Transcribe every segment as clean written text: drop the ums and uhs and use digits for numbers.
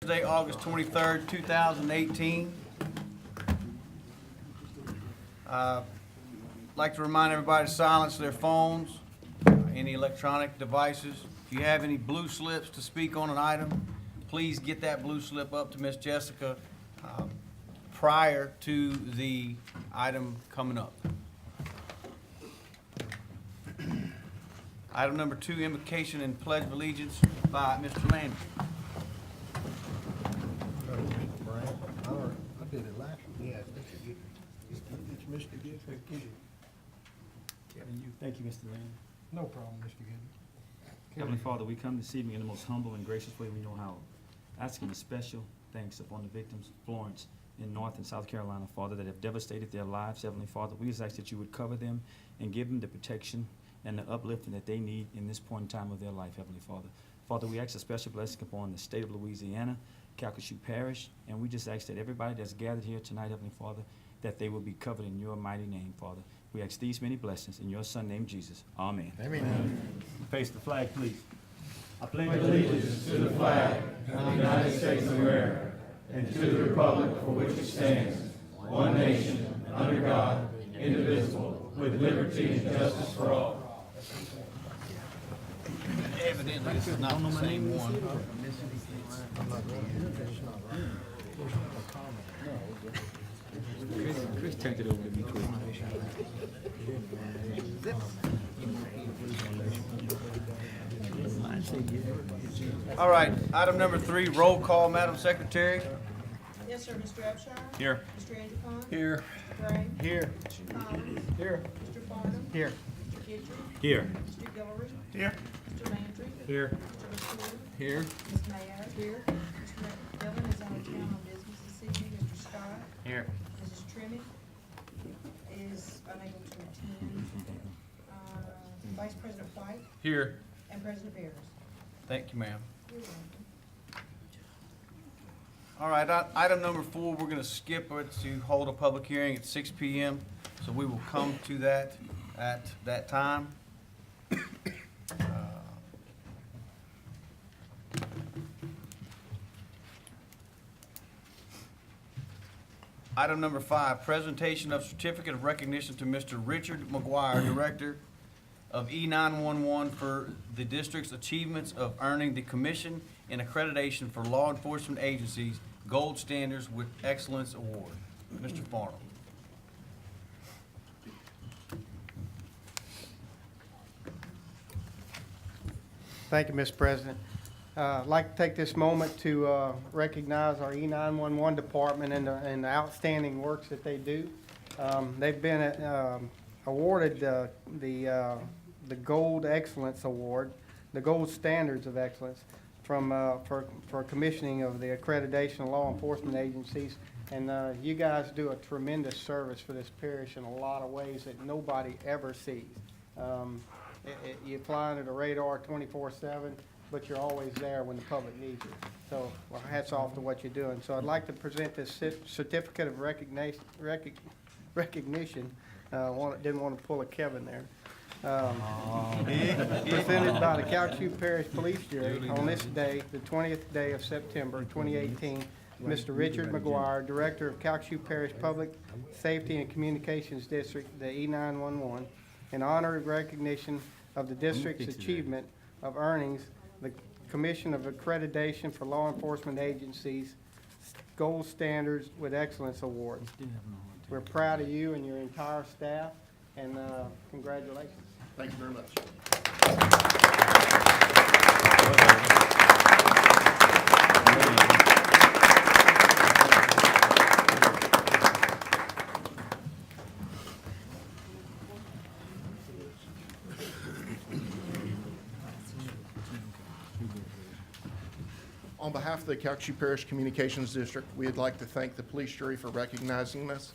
Thursday, August 23rd, 2018. I'd like to remind everybody to silence their phones, any electronic devices. If you have any blue slips to speak on an item, please get that blue slip up to Miss Jessica prior to the item coming up. Item number 2, invocation and pledge of allegiance by Mr. Landry. I did it last year. Yeah, it's Mr. Gibb. Thank you, Mr. Land. No problem, Mr. Gibb. Heavenly Father, we come this evening in the most humble and gracious way we know how, asking a special thanks upon the victims, Florence, in North and South Carolina, Father, that have devastated their lives. Heavenly Father, we just ask that you would cover them and give them the protection and the uplifting that they need in this point in time of their life, Heavenly Father. Father, we ask a special blessing upon the state of Louisiana, Calcasieu Parish, and we just ask that everybody that's gathered here tonight, Heavenly Father, that they will be covered in your mighty name, Father. We ask these many blessings in your Son named Jesus. Amen. Amen. Face the flag, please. I pledge allegiance to the flag of the United States of America and to the republic for which it stands, one nation, under God, indivisible, with liberty and justice for all. Evidently, this is not the same one. Chris turned it over to me quick. All right, item number 3, roll call, Madam Secretary. Yes, sir. Mr. Upshur? Here. Mr. Angelon? Here. Mr. Gray? Here. Mr. Collins? Here. Mr. Farnum? Here. Mr. Guidry? Here. Mr. Guillory? Here. Mr. Landry? Here. Mr. LaTour? Here. Ms. Mayo? Here. Mr. Dillon is out of town on business this evening. Mr. Scott? Here. Mrs. Trimmett is unable to attend. Vice President White Here. and President Bears. Thank you, ma'am. You're welcome. All right, item number 4, we're going to skip it to hold a public hearing at 6 p.m. So we will come to that at that time. Item number 5, presentation of certificate of recognition to Mr. Richard McGuire, Director of E911 for the district's achievements of earning the Commission in Accreditation for Law Enforcement Agencies Gold Standards with Excellence Award. Mr. Farnum. Thank you, Mr. President. I'd like to take this moment to recognize our E911 department and the outstanding works that they do. They've been awarded the Gold Excellence Award, the Gold Standards of Excellence for commissioning of the accreditation of law enforcement agencies. And you guys do a tremendous service for this parish in a lot of ways that nobody ever sees. You fly under the radar 24/7, but you're always there when the public needs you. So, well, hats off to what you're doing. So I'd like to present this certificate of recognition. Didn't want to pull a Kevin there. Presented by the Calcasieu Parish Police Jury on this day, the 20th day of September 2018, Mr. Richard McGuire, Director of Calcasieu Parish Public Safety and Communications District, the E911, in honor of recognition of the district's achievement of earnings, the Commission of Accreditation for Law Enforcement Agencies Gold Standards with Excellence Award. We're proud of you and your entire staff, and congratulations. Thank you very much. On behalf of the Calcasieu Parish Communications District, we'd like to thank the police jury for recognizing us.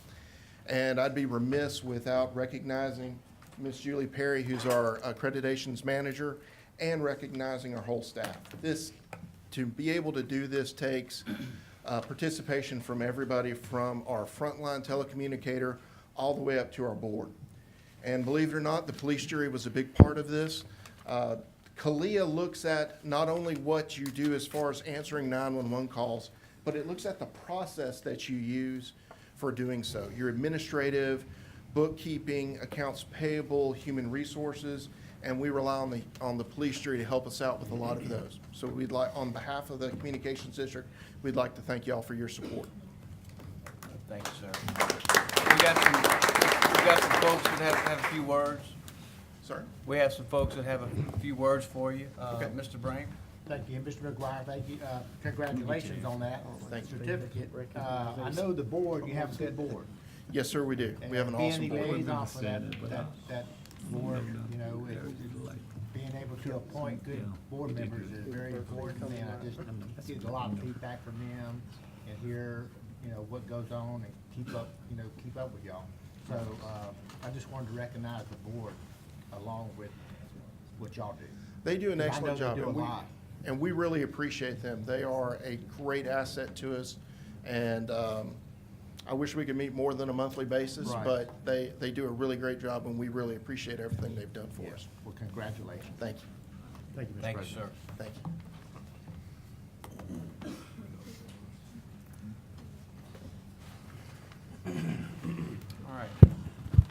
And I'd be remiss without recognizing Ms. Julie Perry, who's our accreditations manager, and recognizing our whole staff. To be able to do this takes participation from everybody from our frontline telecommunicator all the way up to our board. And believe it or not, the police jury was a big part of this. CALIA looks at not only what you do as far as answering 911 calls, but it looks at the process that you use for doing so. Your administrative, bookkeeping, accounts payable, human resources, and we rely on the police jury to help us out with a lot of those. So we'd like, on behalf of the Communications District, we'd like to thank y'all for your support. Thank you, sir. We got some folks that have a few words. Sir? We have some folks that have a few words for you. Okay. Mr. Brame? Thank you, Mr. McGuire, thank you, congratulations on that Thank you. certificate. I know the board, you have a good board. Yes, sir, we do. We have an awesome Being the board. liaison for that board, you know, being able to appoint good board members is very important, and I just get a lot of feedback from them and hear, you know, what goes on and keep up with y'all. So, I just wanted to recognize the board along with what y'all do. They do an I know excellent they job. do a and we- lot. And we really appreciate them. They are a great asset to us. And I wish we could meet more than a monthly basis, Right. but they do a really great job, and we really appreciate everything they've done for us. Well, congratulations. Thank you. Thank you, Mr. Thank you, President. sir. Thank you. All right.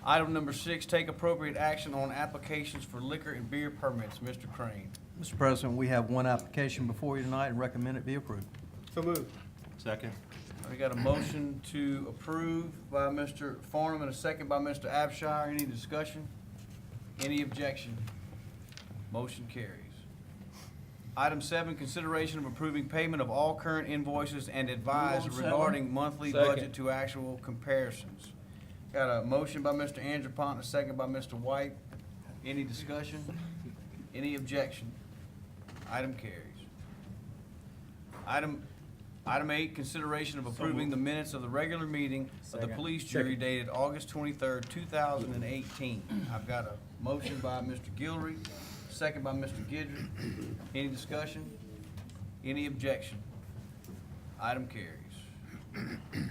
Item number 6, take appropriate action on applications for liquor and beer permits. Mr. Crane. Mr. President, we have one application before you tonight and recommend it be approved. So moved. Second. We got a motion to approve by Mr. Farnum and a second by Mr. Abshire. Any discussion? Any objection? Motion carries. Item 7, consideration of approving payment of all current invoices and advise regarding monthly budget to actual comparisons. Got a motion by Mr. Andrepont and a second by Mr. White. Any discussion? Any objection? Item carries. Item 8, consideration of approving the minutes of the regular meeting of the police jury dated August 23rd, 2018. I've got a motion by Mr. Guillory, second by Mr. Gidry. Any discussion? Any objection? Item carries.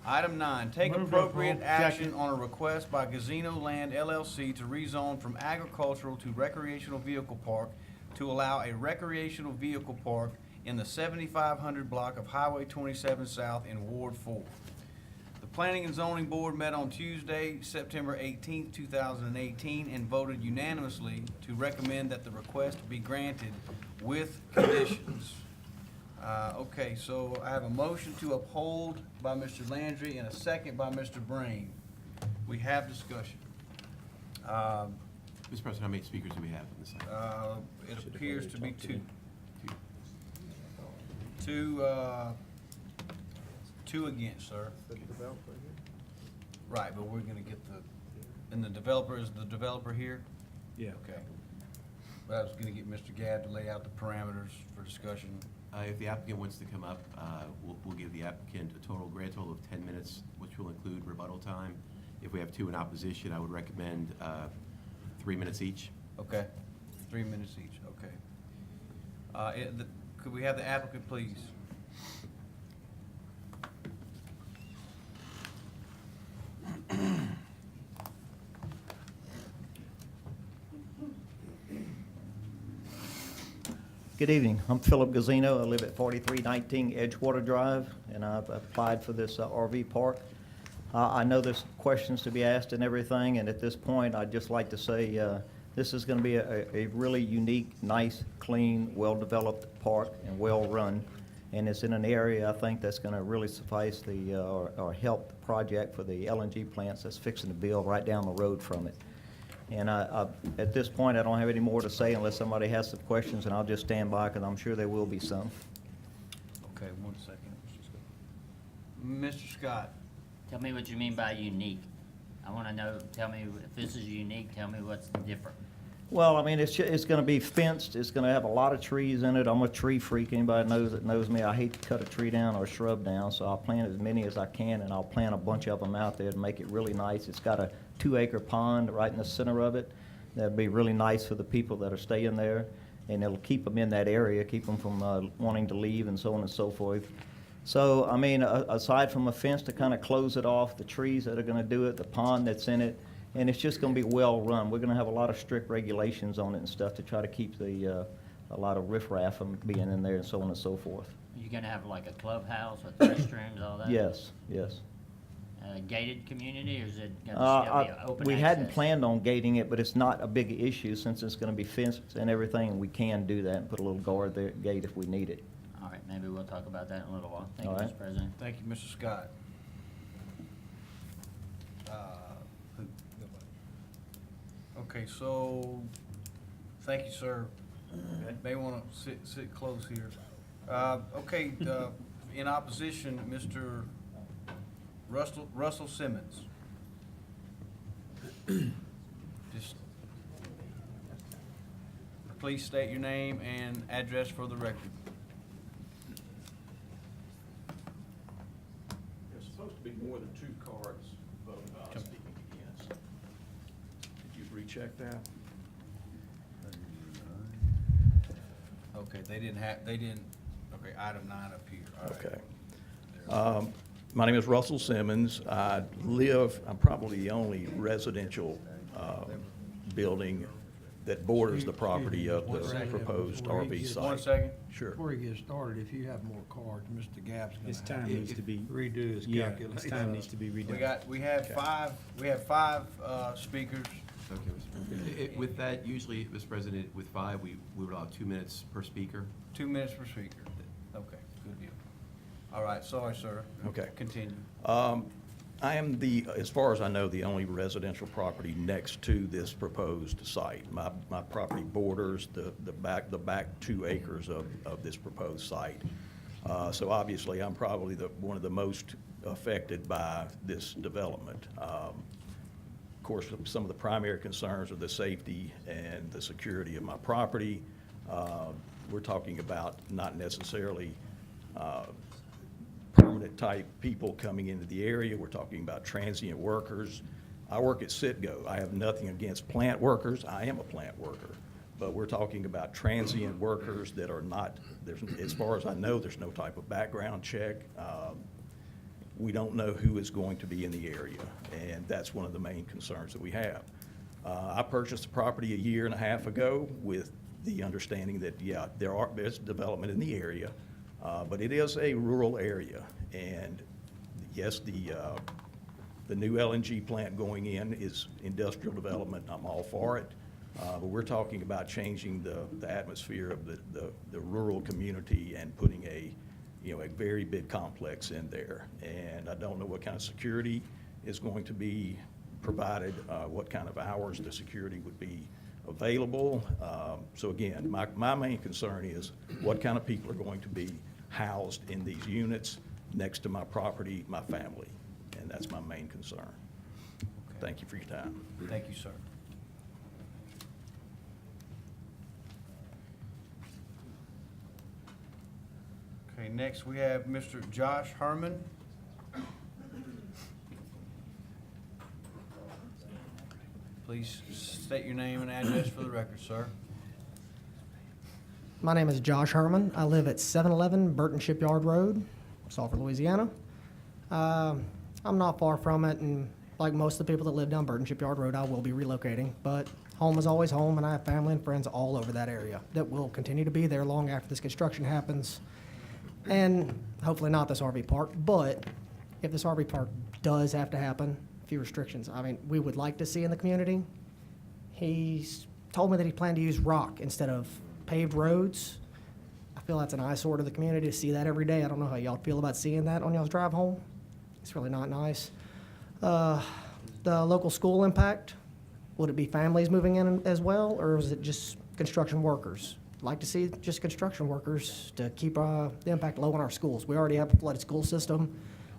Item 9, take appropriate action on a request by Gazino Land LLC to rezone from agricultural to recreational vehicle park to allow a recreational vehicle park in the 7500 block of Highway 27 South in Ward 4. The Planning and Zoning Board met on Tuesday, September 18, 2018, and voted unanimously to recommend that the request be granted with conditions. Okay, so I have a motion to uphold by Mr. Landry and a second by Mr. Brame. We have discussion. Mr. President, how many speakers do we have on this item? It appears to be two. Two against, sir. Right, but we're gonna get and the developer, is the developer here? Yeah. Okay. But I was gonna get Mr. Gadd to lay out the parameters for discussion. If the applicant wants to come up, we'll give the applicant a grand total of 10 minutes, which will include rebuttal time. If we have two in opposition, I would recommend 3 minutes each. Okay, 3 minutes each, okay. Could we have the applicant, please? Good evening. I'm Philip Gazzino. I live at 4319 Edgewater Drive, and I've applied for this RV park. I know there's questions to be asked and everything, and at this point, I'd just like to say this is going to be a really unique, nice, clean, well-developed park and well-run, and it's in an area I think that's going to really suffice or help the project for the LNG plants that's fixing to build right down the road from it. And at this point, I don't have any more to say unless somebody has some questions, and I'll just stand by because I'm sure there will be some. Okay, 1 second. Mr. Scott? Tell me what you mean by unique. I want to know, tell me if this is unique, tell me what's different. Well, I mean, it's going to be fenced. It's going to have a lot of trees in it. I'm a tree freak. Anybody knows me. I hate to cut a tree down or a shrub down, so I'll plant as many as I can, and I'll plant a bunch of them out there to make it really nice. It's got a 2-acre pond right in the center of it. That'd be really nice for the people that are staying there, and it'll keep them in that area, keep them from wanting to leave and so on and so forth. So, I mean, aside from a fence to kind of close it off, the trees that are going to do it, the pond that's in it, and it's just gonna be well-run. We're gonna have a lot of strict regulations on it and stuff to try to keep a lot of riffraff from being in there and so on and so forth. You gonna have like a clubhouse with restrooms, all that? Yes, yes. Gated community, or is it gonna still be open access? We hadn't planned on gating it, but it's not a big issue since it's gonna be fenced and everything, and we can do that and put a little guard there, gate if we need it. All right, maybe we'll talk about that in a little while. Thank you, All right. Mr. President. Thank you, Mr. Scott. Okay, so, thank you, sir. May want to sit close here. Okay, in opposition, Mr. Russell Simmons. Just, please state your name and address for the record. There's supposed to be more than 2 cards speaking against. Did you recheck that? Okay, okay, item 9 up here. All right. Okay. My name is Russell Simmons. I'm probably the only residential building that borders the property of the proposed RV site. 1 second. Sure. Before you get started, if you have more cards, Mr. Gapp's His gonna time have needs to be, redo his yeah, calculation. his time needs to be redone. We have five speakers. Okay, Mr. President. With that, usually, Mr. President, with 5, we would allow 2 minutes per speaker. 2 minutes per speaker. Okay, good deal. All right, sorry, sir. Okay. Continue. I am as far as I know, the only residential property next to this proposed site. My property borders the back 2 acres of this proposed site. So obviously, I'm probably one of the most affected by this development. Of course, some of the primary concerns are the safety and the security of my property. We're talking about not necessarily permanent type people coming into the area. We're talking about transient workers. I work at Citgo. I have nothing against plant workers. I am a plant worker. But we're talking about transient workers that are not, as far as I know, there's no type of background check. We don't know who is going to be in the area, and that's one of the main concerns that we have. I purchased the property 1.5 years ago with the understanding that, yeah, there's development in the area, but it is a rural area. And yes, the new LNG plant going in is industrial development. I'm all for it. But we're talking about changing the atmosphere of the rural community and putting a very big complex in there. And I don't know what kind of security is going to be provided, what kind of hours the security would be available. So again, my main concern is what kind of people are going to be housed in these units next to my property, my family. And that's my main concern. Okay. Thank you for your time. Thank you, sir. Okay, next we have Mr. Josh Herman. Please state your name and address for the record, sir. My name is Josh Herman. I live at 711 Burton Shipyard Road, Sulphur, Louisiana. I'm not far from it, and like most of the people that live down Burton Shipyard Road, I will be relocating. But home is always home, and I have family and friends all over that area that will continue to be there long after this construction happens. And hopefully not this RV park, but if this RV park does have to happen, a few restrictions. I mean, we would like to see in the community. He's told me that he planned to use rock instead of paved roads. I feel that's an eyesore to the community to see that every day. I don't know how y'all feel about seeing that on y'all's drive home. It's really not nice. The local school impact, would it be families moving in as well, or is it just construction workers? I'd like to see just construction workers to keep the impact low on our schools. We already have a flooded school system.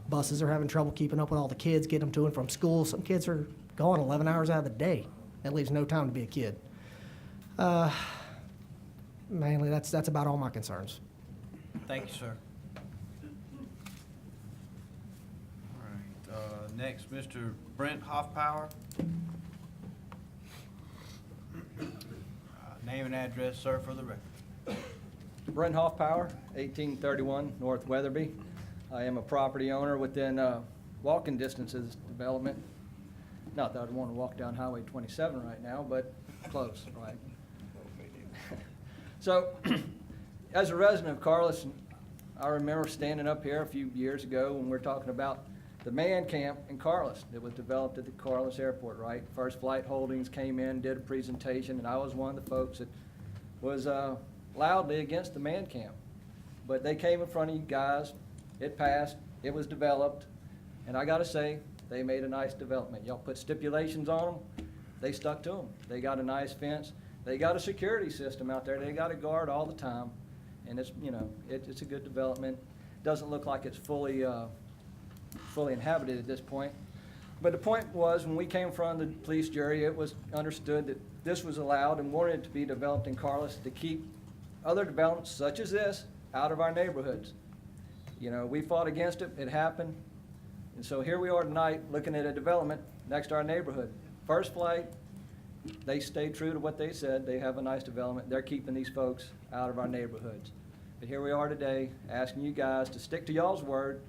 Buses are having trouble keeping up with all the kids, getting them to and from school. Some kids are gone 11 hours out of the day. That leaves no time to be a kid. Mainly, that's about all my concerns. Thank you, sir. All right, next, Mr. Brent Hoffpower. Name and address, sir, for the record. Brent Hoffpower, 1831 North Weatherby. I am a property owner within walking distance of this development. Not that I'd want to walk down Highway 27 right now, but close, right? So, as a resident of Carlisle, I remember standing up here a few years ago when we were talking about the man camp in Carlisle that was developed at the Carlisle Airport, right? First Flight Holdings came in, did a presentation, and I was one of the folks that was loudly against the man camp. But they came in front of you guys, it passed, it was developed, and I gotta say, they made a nice development. Y'all put stipulations on them, they stuck to them. They got a nice fence, they got a security system out there, they got a guard all the time, and it's, you know, it's a good development. Doesn't look like it's fully inhabited at this point. But the point was, when we came in front of the police jury, it was understood that this was allowed and wanted to be developed in Carlisle to keep other developments such as this out of our neighborhoods. You know, we fought against it, it happened, and so here we are tonight looking at a development next to our neighborhood. First Flight, they stayed true to what they said, they have a nice development, they're keeping these folks out of our neighborhoods. But here we are today, asking you guys to stick to y'all's word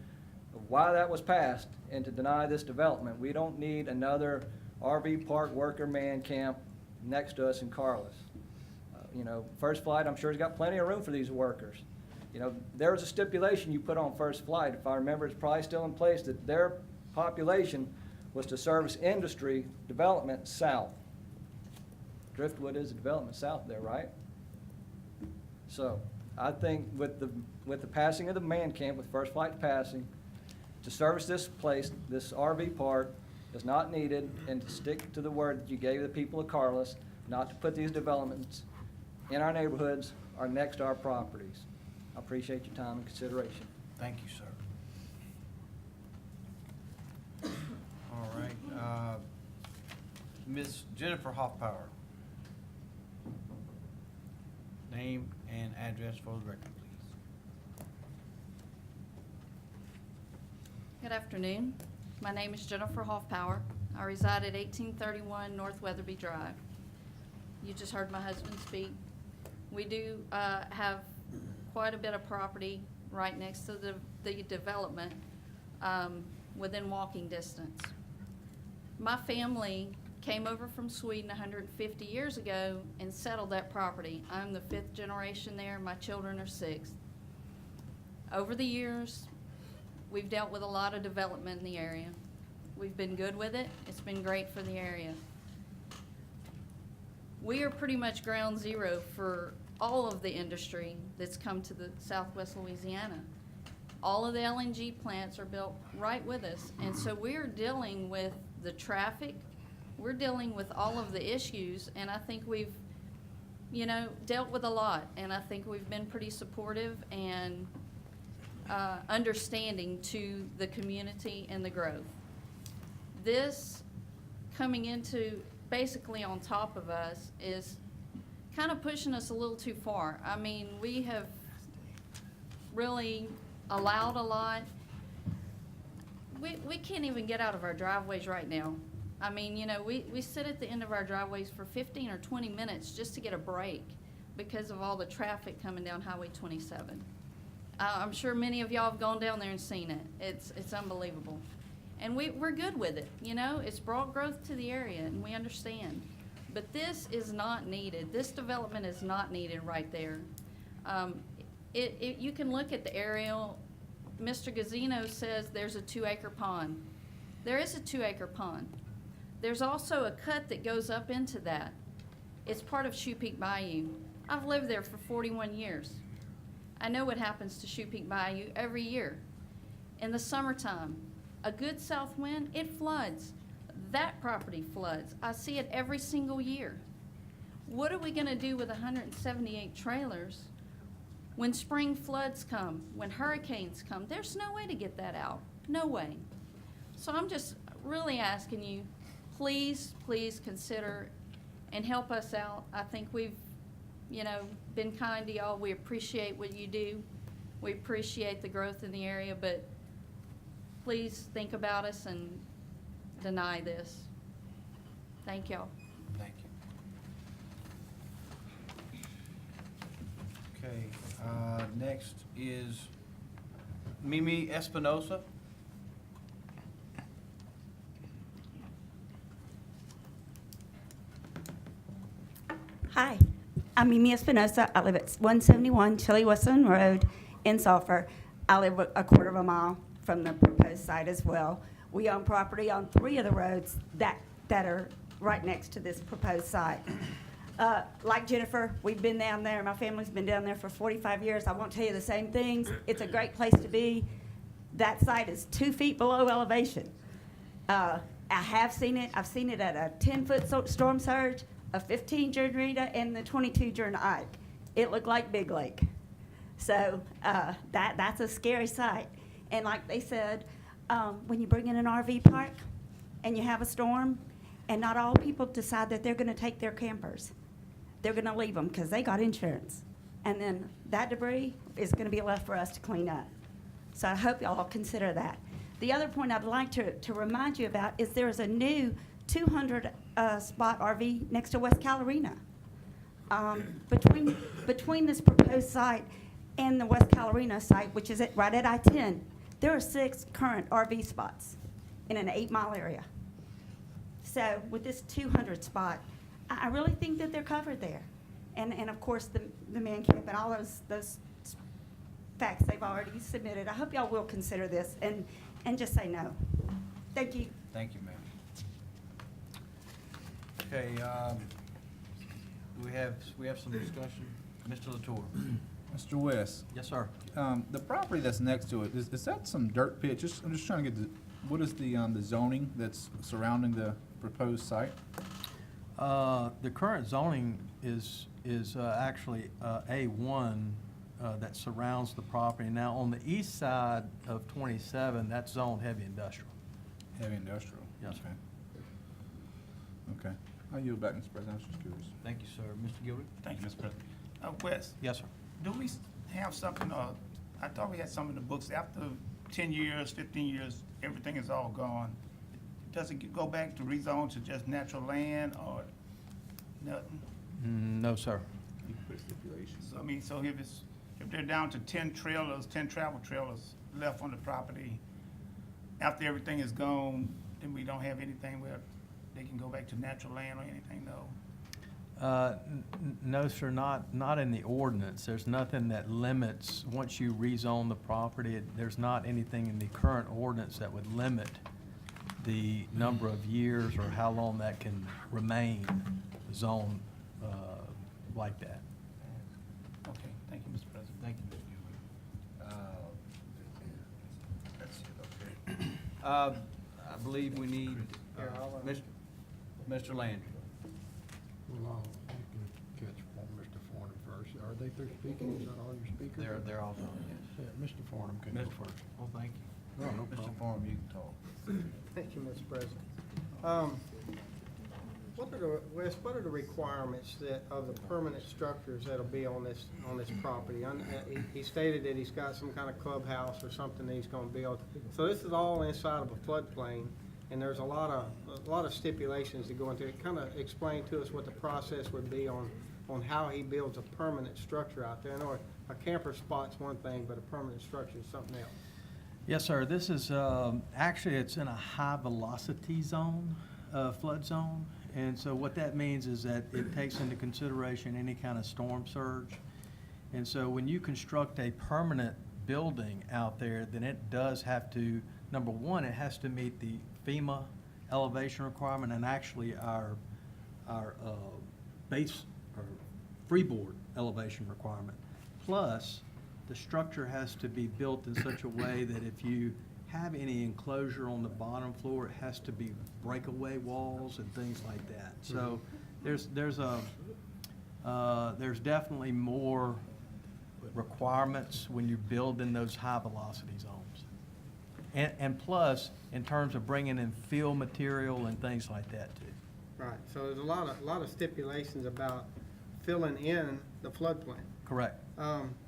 of why that was passed and to deny this development. We don't need another RV park worker man camp next to us in Carlisle. You know, First Flight, I'm sure has got plenty of room for these workers. You know, there was a stipulation you put on First Flight, if I remember, it's probably still in place, that their population was to service industry development south. Driftwood is a development south there, right? So, I think with the passing of the man camp, with First Flight passing, to service this place, this RV park, is not needed, and to stick to the word that you gave the people of Carlisle, not to put these developments in our neighborhoods or next to our properties. I appreciate your time and consideration. Thank you, sir. All right, Ms. Jennifer Hoffpower. Name and address for the record, please. Good afternoon. My name is Jennifer Hoffpower. I reside at 1831 North Weatherby Drive. You just heard my husband speak. We do have quite a bit of property right next to the development within walking distance. My family came over from Sweden 150 years ago and settled that property. I'm the 5th generation there. My children are 6th. Over the years, we've dealt with a lot of development in the area. We've been good with it. It's been great for the area. We are pretty much ground zero for all of the industry that's come to the Southwest Louisiana. All of the LNG plants are built right with us, and so we're dealing with the traffic, we're dealing with all of the issues, and I think we've, you know, dealt with a lot, and I think we've been pretty supportive and understanding to the community and the growth. This coming into basically on top of us is kind of pushing us a little too far. I mean, we have really allowed a lot. We can't even get out of our driveways right now. I mean, you know, we sit at the end of our driveways for 15 or 20 minutes just to get a break because of all the traffic coming down Highway 27. I'm sure many of y'all have gone down there and seen it. It's unbelievable. And we're good with it, you know? It's brought growth to the area, and we understand. But this is not needed. This development is not needed right there. You can look at the aerial. Mr. Gazzino says there's a 2-acre pond. There is a 2-acre pond. There's also a cut that goes up into that. It's part of Shoe Peak Bayou. I've lived there for 41 years. I know what happens to Shoe Peak Bayou every year. In the summertime, a good south wind, it floods. That property floods. I see it every single year. What are we gonna do with 178 trailers when spring floods come, when hurricanes come? There's no way to get that out, no way. So I'm just really asking you, please, please consider and help us out. I think we've, you know, been kind to y'all. We appreciate what you do. We appreciate the growth in the area, but please think about us and deny this. Thank y'all. Thank you. Okay, next is Mimi Espinosa. I'm Mimi Espinosa. I live at 171 Chili Weston Road in Sulphur. I live a quarter of a mile from the proposed site as well. We own property on 3 of the roads that are right next to this proposed site. Like Jennifer, we've been down there. My family's been down there for 45 years. I won't tell you the same things. It's a great place to be. That site is 2 feet below elevation. I have seen it. I've seen it at a 10-foot storm surge, a 15 during Rita, and the 22 during Ike. It looked like Big Lake. So that's a scary sight. And like they said, when you bring in an RV park and you have a storm, and not all people decide that they're going to take their campers. They're going to leave them because they got insurance. And then that debris is going to be left for us to clean up. So I hope y'all consider that. The other point I'd like to remind you about is there's a new 200 spot RV next to West Calorina. Between this proposed site and the West Calorina site, which is right at I-10, there are 6 current RV spots in an 8-mile area. So with this 200 spot, I really think that they're covered there. And of course, the man camp and all those facts they've already submitted. I hope y'all will consider this and just say no. Thank you. Thank you, ma'am. Okay, we have some discussion. Mr. Latour. Mr. West, Yes, sir. the property that's next to it, is that some dirt pit? I'm just trying to get what is the zoning that's surrounding the proposed site? The current zoning is actually A1 that surrounds the property. Now, on the east side of 27, that's zoned heavy industrial. Heavy industrial? Yes, Okay. Okay. I'll yield back, Mr. President. I was just curious. Thank you, sir. Mr. Gilbert? Thank you, Mr. President. Wes, Yes, sir. do we have something, I thought we had some in the books, after 10 years, 15 years, everything is all gone. Does it go back to rezone to just natural land or nothing? No, sir. You can put stipulations. So, I mean, so if they're down to 10 trailers, 10 travel trailers left on the property, after everything is gone, then we don't have anything where they can go back to natural land or anything, no? No, sir, not in the ordinance. There's nothing that limits, once you rezone the property, there's not anything in the current ordinance that would limit the number of years or how long that can remain zoned like that. Okay, thank you, Mr. President. Thank you, Mr. Gilbert. That's it, okay. I believe we need, Mr. Landry. Well, you can catch Mr. Farnham first. Are they through speaking? Is that all your speakers? They're all done, yes. Yeah, Mr. Farnham can go first. Well, thank you. No, no Mr. problem. Farm, you can talk. Thank you, Mr. President. What are the requirements of the permanent structures that'll be on this property? He stated that he's got some kind of clubhouse or something that he's gonna build. So this is all inside of a floodplain, and there's a lot of stipulations to go into it. Kind of explain to us what the process would be on how he builds a permanent structure out there. I know a camper spot's one thing, but a permanent structure is something else. Yes, sir. This is, actually, it's in a high-velocity zone, flood zone. And so what that means is that it takes into consideration any kind of storm surge. And so when you construct a permanent building out there, then it does have to, number one, it has to meet the FEMA elevation requirement and actually our base or freeboard elevation requirement. Plus, the structure has to be built in such a way that if you have any enclosure on the bottom floor, it has to be breakaway walls and things like that. So there's definitely more requirements when you build in those high velocity zones. And plus, in terms of bringing in fill material and things like that too. Right, so there's a lot of stipulations about filling in the floodplain. Correct.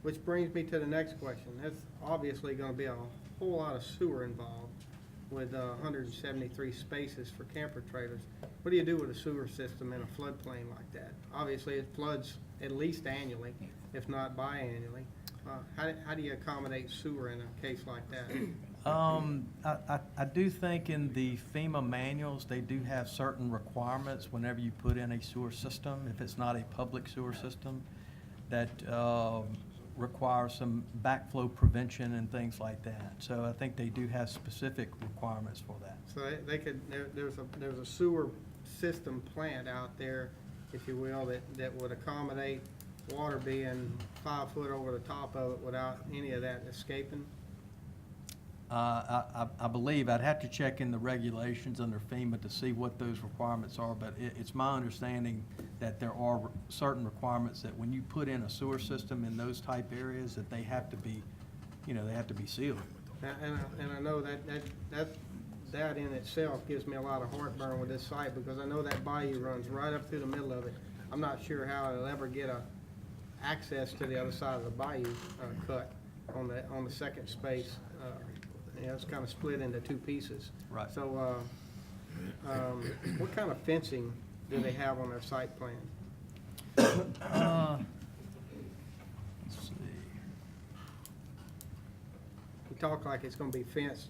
Which brings me to the next question. There's obviously gonna be a whole lot of sewer involved with 173 spaces for camper trailers. What do you do with a sewer system in a floodplain like that? Obviously, it floods at least annually, if not biannually. How do you accommodate sewer in a case like that? I do think in the FEMA manuals, they do have certain requirements whenever you put in a sewer system, if it's not a public sewer system, that requires some backflow prevention and things like that. So I think they do have specific requirements for that. So they could, there's a sewer system plant out there, if you will, that would accommodate water being 5 foot over the top of it without any of that escaping? I believe, I'd have to check in the regulations under FEMA to see what those requirements are, but it's my understanding that there are certain requirements that when you put in a sewer system in those type areas, that they have to be, they have to be sealed. And I know that in itself gives me a lot of heartburn with this site, because I know that bayou runs right up through the middle of it. I'm not sure how it'll ever get access to the other side of the bayou cut on the second space. It's kind of split into two pieces. Right. So, what kind of fencing do they have on their site plan? Let's see. You talk like it's gonna be fenced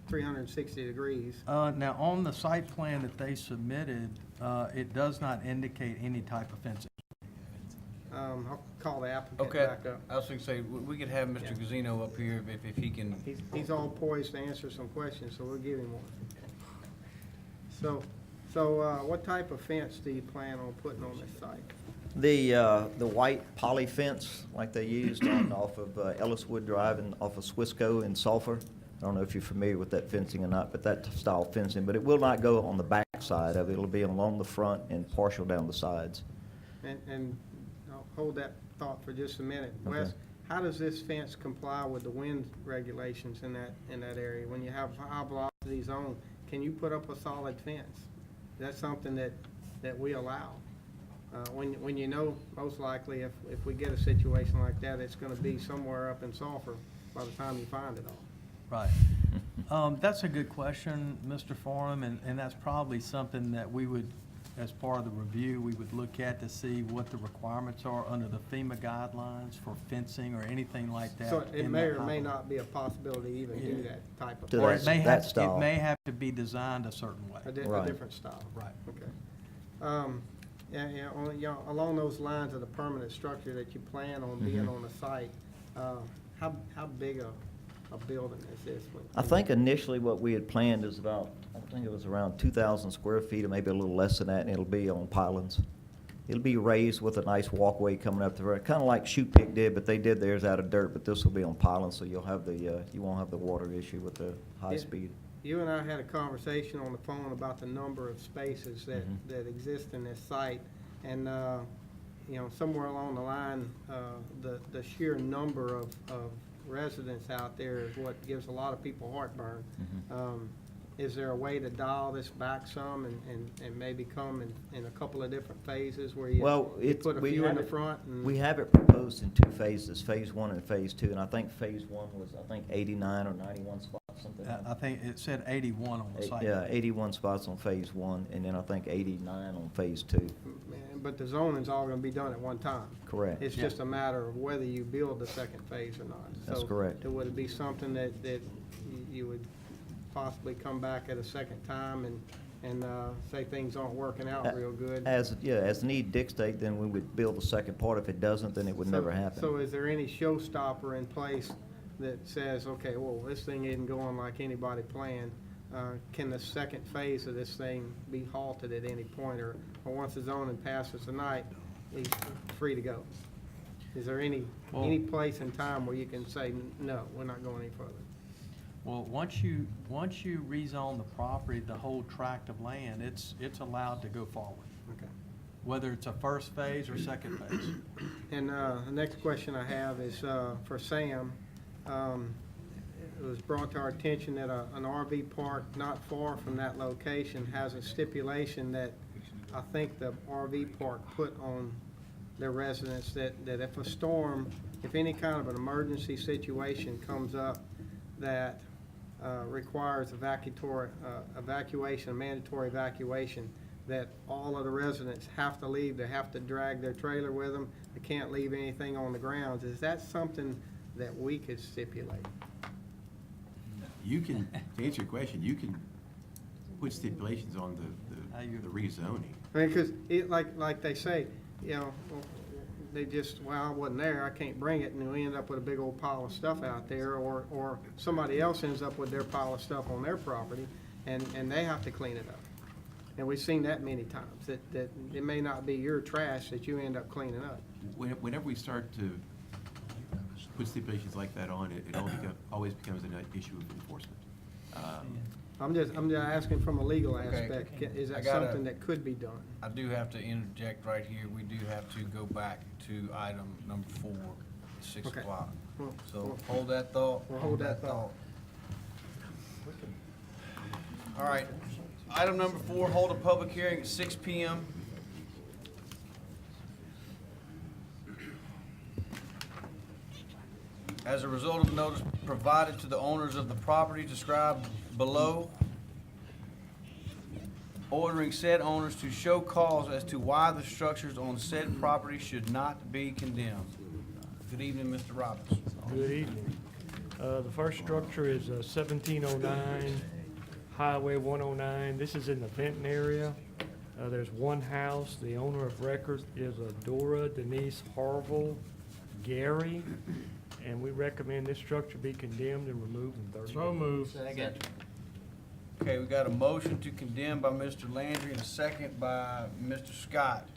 360 degrees. Now, on the site plan that they submitted, it does not indicate any type of fencing. I'll call the applicant Okay, back up. I was going to say, we could have Mr. Gazino up here if he can. He's all poised to answer some questions, so we'll give him one. So, what type of fence do you plan on putting on this site? The white poly fence like they used off of Elliswood Drive and off of Swisco in Sulphur. I don't know if you're familiar with that fencing or not, but that style fencing, but it will not go on the back side of it. It'll be along the front and partial down the sides. And I'll hold that thought for just a minute. Okay. Wes, how does this fence comply with the wind regulations in that area? When you have high velocity zone, can you put up a solid fence? That's something that we allow. When you know, most likely, if we get a situation like that, it's gonna be somewhere up in Sulphur by the time you find it all. Right. That's a good question, Mr. Forum, and that's probably something that we would, as part of the review, we would look at to see what the requirements are under the FEMA guidelines for fencing or anything like that. So it in may that or may type of- not be a possibility to even do that type of. To Or that- it may that have, style. it may have to be designed a certain way. A Right. different style. Right. Okay. Along those lines of the permanent structure that you plan on being on the site, how big a building is this? I think initially what we had planned is about, I think it was around 2,000 square feet or maybe a little less than that, and it'll be on pylons. It'll be raised with a nice walkway coming up the road, kind of like Shoe Pig did, but they did theirs out of dirt, but this will be on pylons, so you'll have you won't have the water issue with the high Yeah. speed. You and I had a conversation on the phone about the number of spaces that exist in this site, and, somewhere along the line, the sheer number of residents out there is what gives a lot of people heartburn. Is there a way to dial this back some and maybe come in a couple of different phases where you put a few in the front? We have it proposed in 2 phases, phase 1 and phase 2, and I think phase 1 was, 89 or 91 spots, something like that. I think it said 81 on the site. Yeah, 81 spots on phase 1, and then I think 89 on phase 2. But the zoning's all gonna be done at one time. Correct. It's just a matter of whether you build the second phase or not. That's correct. So would it be something that you would possibly come back at a second time and say things aren't working out real good? As need dictate, then we would build the second part. If it doesn't, then it would never happen. So is there any showstopper in place that says, okay, well, this thing isn't going like anybody planned? Can the second phase of this thing be halted at any point, or once the zoning passes tonight, he's free to go? Is there any place in time where you can say, no, we're not going any further? Well, once you rezone the property, the whole tract of land, it's allowed to go forward, Okay. whether it's a first phase or second phase. And the next question I have is for Sam. It was brought to our attention that an RV park not far from that location has a stipulation that I think the RV park put on their residents that if a storm, if any kind of an emergency situation comes up that requires evacuation, mandatory evacuation, that all of the residents have to leave. They have to drag their trailer with them. They can't leave anything on the grounds. Is that something that we could stipulate? You can, to answer your question, you can put stipulations on the rezoning. I mean, because like they say, you know, they just, well, I wasn't there, I can't bring it, and we end up with a big old pile of stuff out there, or somebody else ends up with their pile of stuff on their property, and they have to clean it up. And we've seen that many times, that it may not be your trash that you end up cleaning up. Whenever we start to put stipulations like that on, it always becomes an issue of enforcement. I'm just asking from a legal Okay. aspect, is I that gotta- something that could be done? I do have to interject right here. We do have to go back to item number 4, at 6 Okay. o'clock. Well, So hold that thought. We'll hold that thought. All right. Item number 4, hold a public hearing at 6 PM. As a result of the notice provided to the owners of the property described below, ordering said owners to show cause as to why the structures on said property should not be condemned. Good evening, Mr. Robbins. Good evening. The first structure is 1709 Highway 109. This is in the Benton area. There's one house. The owner of record is Dora Denise Harville Gary, and we recommend this structure be condemned and removed in 30 days. So moved. Second. Okay, we got a motion to condemn by Mr. Landry and a second by Mr. Scott.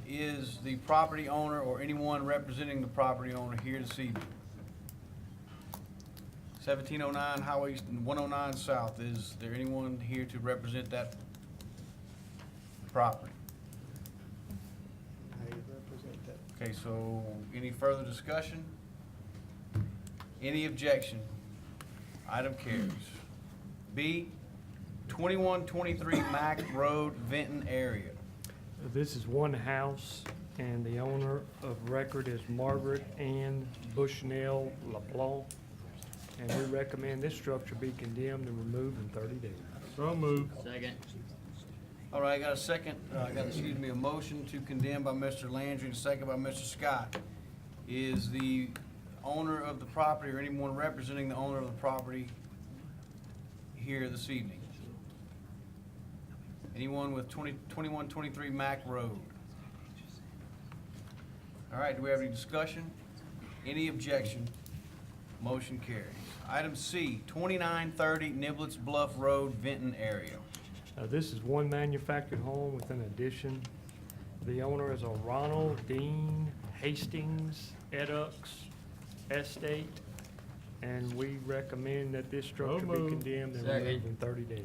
Is the property owner or anyone representing the property owner here this evening? 1709 Highway 109 South, is there anyone here to represent that property? How you represent that? Okay, so any further discussion? Any objection? Item carries. B, 2123 Mack Road, Vinton area. This is one house, and the owner of record is Margaret Ann Bushnell LeBlanc, and we recommend this structure be condemned and removed in 30 days. So moved. Second. All right, I got a second, a motion to condemn by Mr. Landry and a second by Mr. Scott. Is the owner of the property or anyone representing the owner of the property here this evening? Anyone with 2123 Mack Road? All right, do we have any discussion? Any objection? Motion carries. Item C, 2930 Niblets Bluff Road, Vinton area. This is one manufactured home with an addition. The owner is a Ronald Dean Hastings Edux Estate, and we recommend that this structure be moved. condemned and Second. removed in 30 days.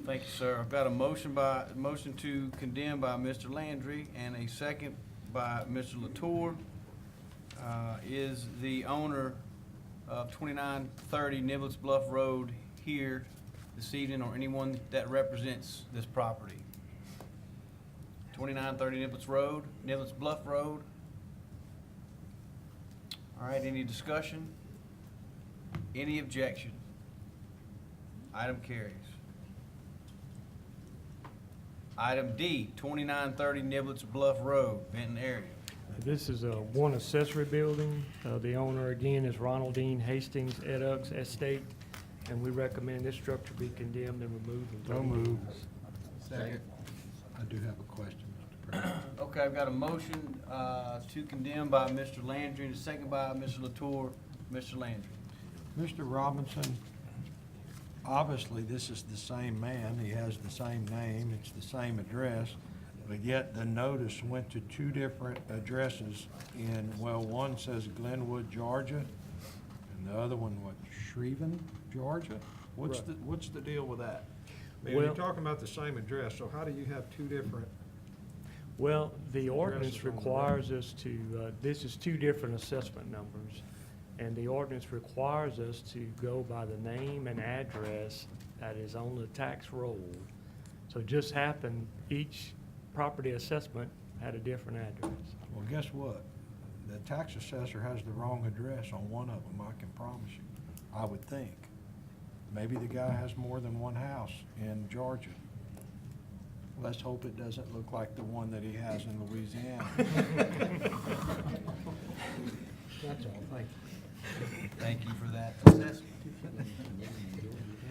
Thank you, sir. I've got a motion to condemn by Mr. Landry and a second by Mr. Latour. Is the owner of 2930 Niblets Bluff Road here this evening, or anyone that represents this property? 2930 Niblets Bluff Road. All right, any discussion? Any objection? Item carries. Item D, 2930 Niblets Bluff Road, Benton area. This is one accessory building. The owner again is Ronald Dean Hastings Edux Estate, and we recommend this structure be condemned and removed in 30 So moved. days. Second. I do have a question, Mr. President. Okay, I've got a motion to condemn by Mr. Landry and a second by Mr. Latour. Mr. Landry. Mr. Robinson, obviously, this is the same man. He has the same name. It's the same address. But yet the notice went to two different addresses one says Glenwood, Georgia, and the other one, Shreven, Georgia? What's the deal with that? I mean, Well- you're talking about the same address, so how do you have two different? Well, the ordinance Addresses on the requires us to, this is two different assessment numbers, and the ordinance requires us to go by the name and address that is on the tax roll. So it just happened, each property assessment had a different address. Well, guess what? The tax assessor has the wrong address on one of them, I can promise you. I would think. Maybe the guy has more than one house in Georgia. Let's hope it doesn't look like the one that he has in Louisiana. That's all, thank you. Thank you for that assessment.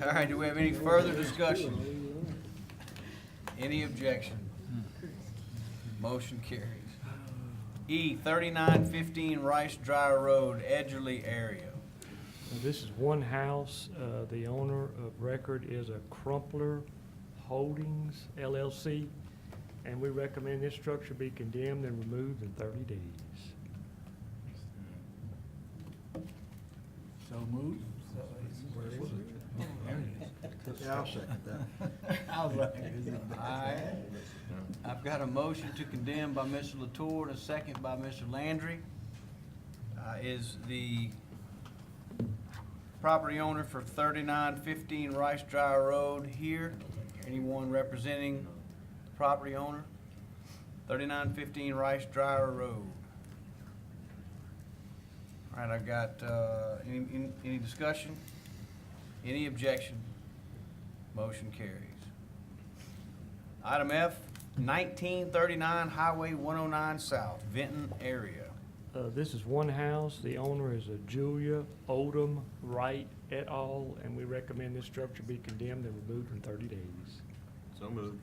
All right, do we have any further discussion? Any objection? Motion carries. E, 3915 Rice Dry Road, Edgerly area. This is one house. The owner of record is a Crumpler Holdings LLC, and we recommend this structure be condemned and removed in 30 days. So moved. Yeah, I'll second that. All right. I've got a motion to condemn by Mr. Latour and a second by Mr. Landry. Is the property owner for 3915 Rice Dry Road here? Anyone representing the property owner? 3915 Rice Dry Road. All right, I've got, any discussion? Any objection? Motion carries. Item F, 1939 Highway 109 South, Vinton area. This is one house. The owner is a Julia Odom Wright et al., and we recommend this structure be condemned and removed in 30 days. So moved.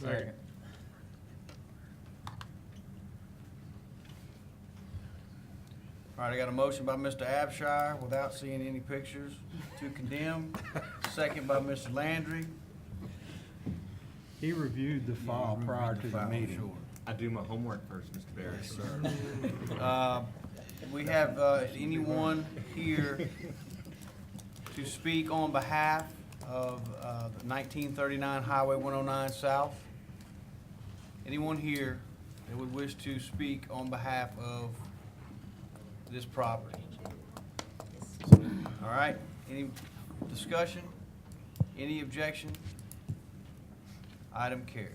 Second. All right, I got a motion by Mr. Abshire without seeing any pictures to condemn. Second by Mr. Landry. He reviewed the file prior to the meeting. I do my homework first, Mr. Barry. Yes, sir. We have anyone here to speak on behalf of the 1939 Highway 109 South? Anyone here that would wish to speak on behalf of this property? All right, any discussion? Any objection? Item carries.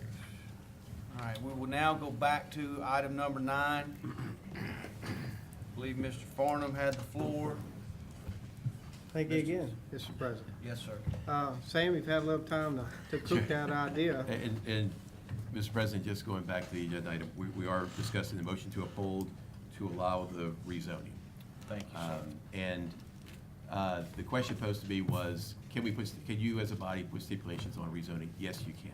All right, we will now go back to item number 9. I believe Mr. Farnham had the floor. Thank you again, Mr. President. Yes, sir. Sam, you've had a little time to cook that idea. And Mr. President, just going back to the agenda item, we are discussing the motion to uphold to allow the rezoning. Thank you, sir. And the question posed to me was, can you as a body put stipulations on rezoning? Yes, you can.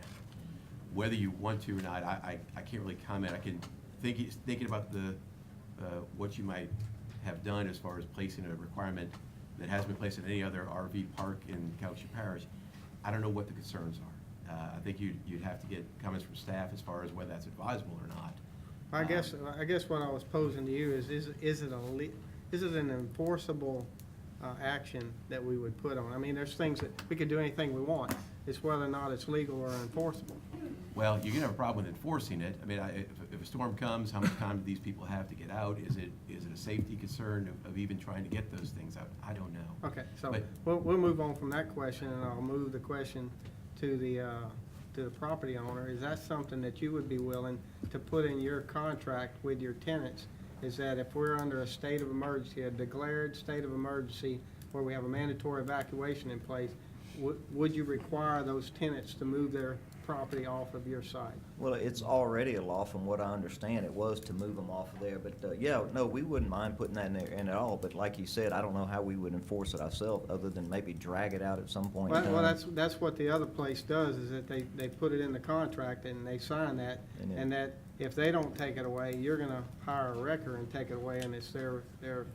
Whether you want to or not, I can't really comment. I can thinking about what you might have done as far as placing a requirement that hasn't been placed in any other RV park in Calhoun Parish. I don't know what the concerns are. I think you'd have to get comments from staff as far as whether that's advisable or not. I guess what I was posing to you is it an enforceable action that we would put on? I mean, there's things that we could do anything we want. It's whether or not it's legal or enforceable. Well, you're gonna have a problem with enforcing it. I mean, if a storm comes, how much time do these people have to get out? Is it a safety concern of even trying to get those things out? I don't know. Okay, so But- we'll move on from that question, and I'll move the question to the property owner. Is that something that you would be willing to put in your contract with your tenants? Is that if we're under a state of emergency, a declared state of emergency, where we have a mandatory evacuation in place, would you require those tenants to move their property off of your site? Well, it's already a law from what I understand. It was to move them off of there, but, yeah, no, we wouldn't mind putting that in at all. But like you said, I don't know how we would enforce it ourselves, other than maybe drag it out at some point in time. Well, that's what the other place does, is that they put it in the contract and they sign that, And then- and that if they don't take it away, you're gonna hire a wrecker and take it away, and it's their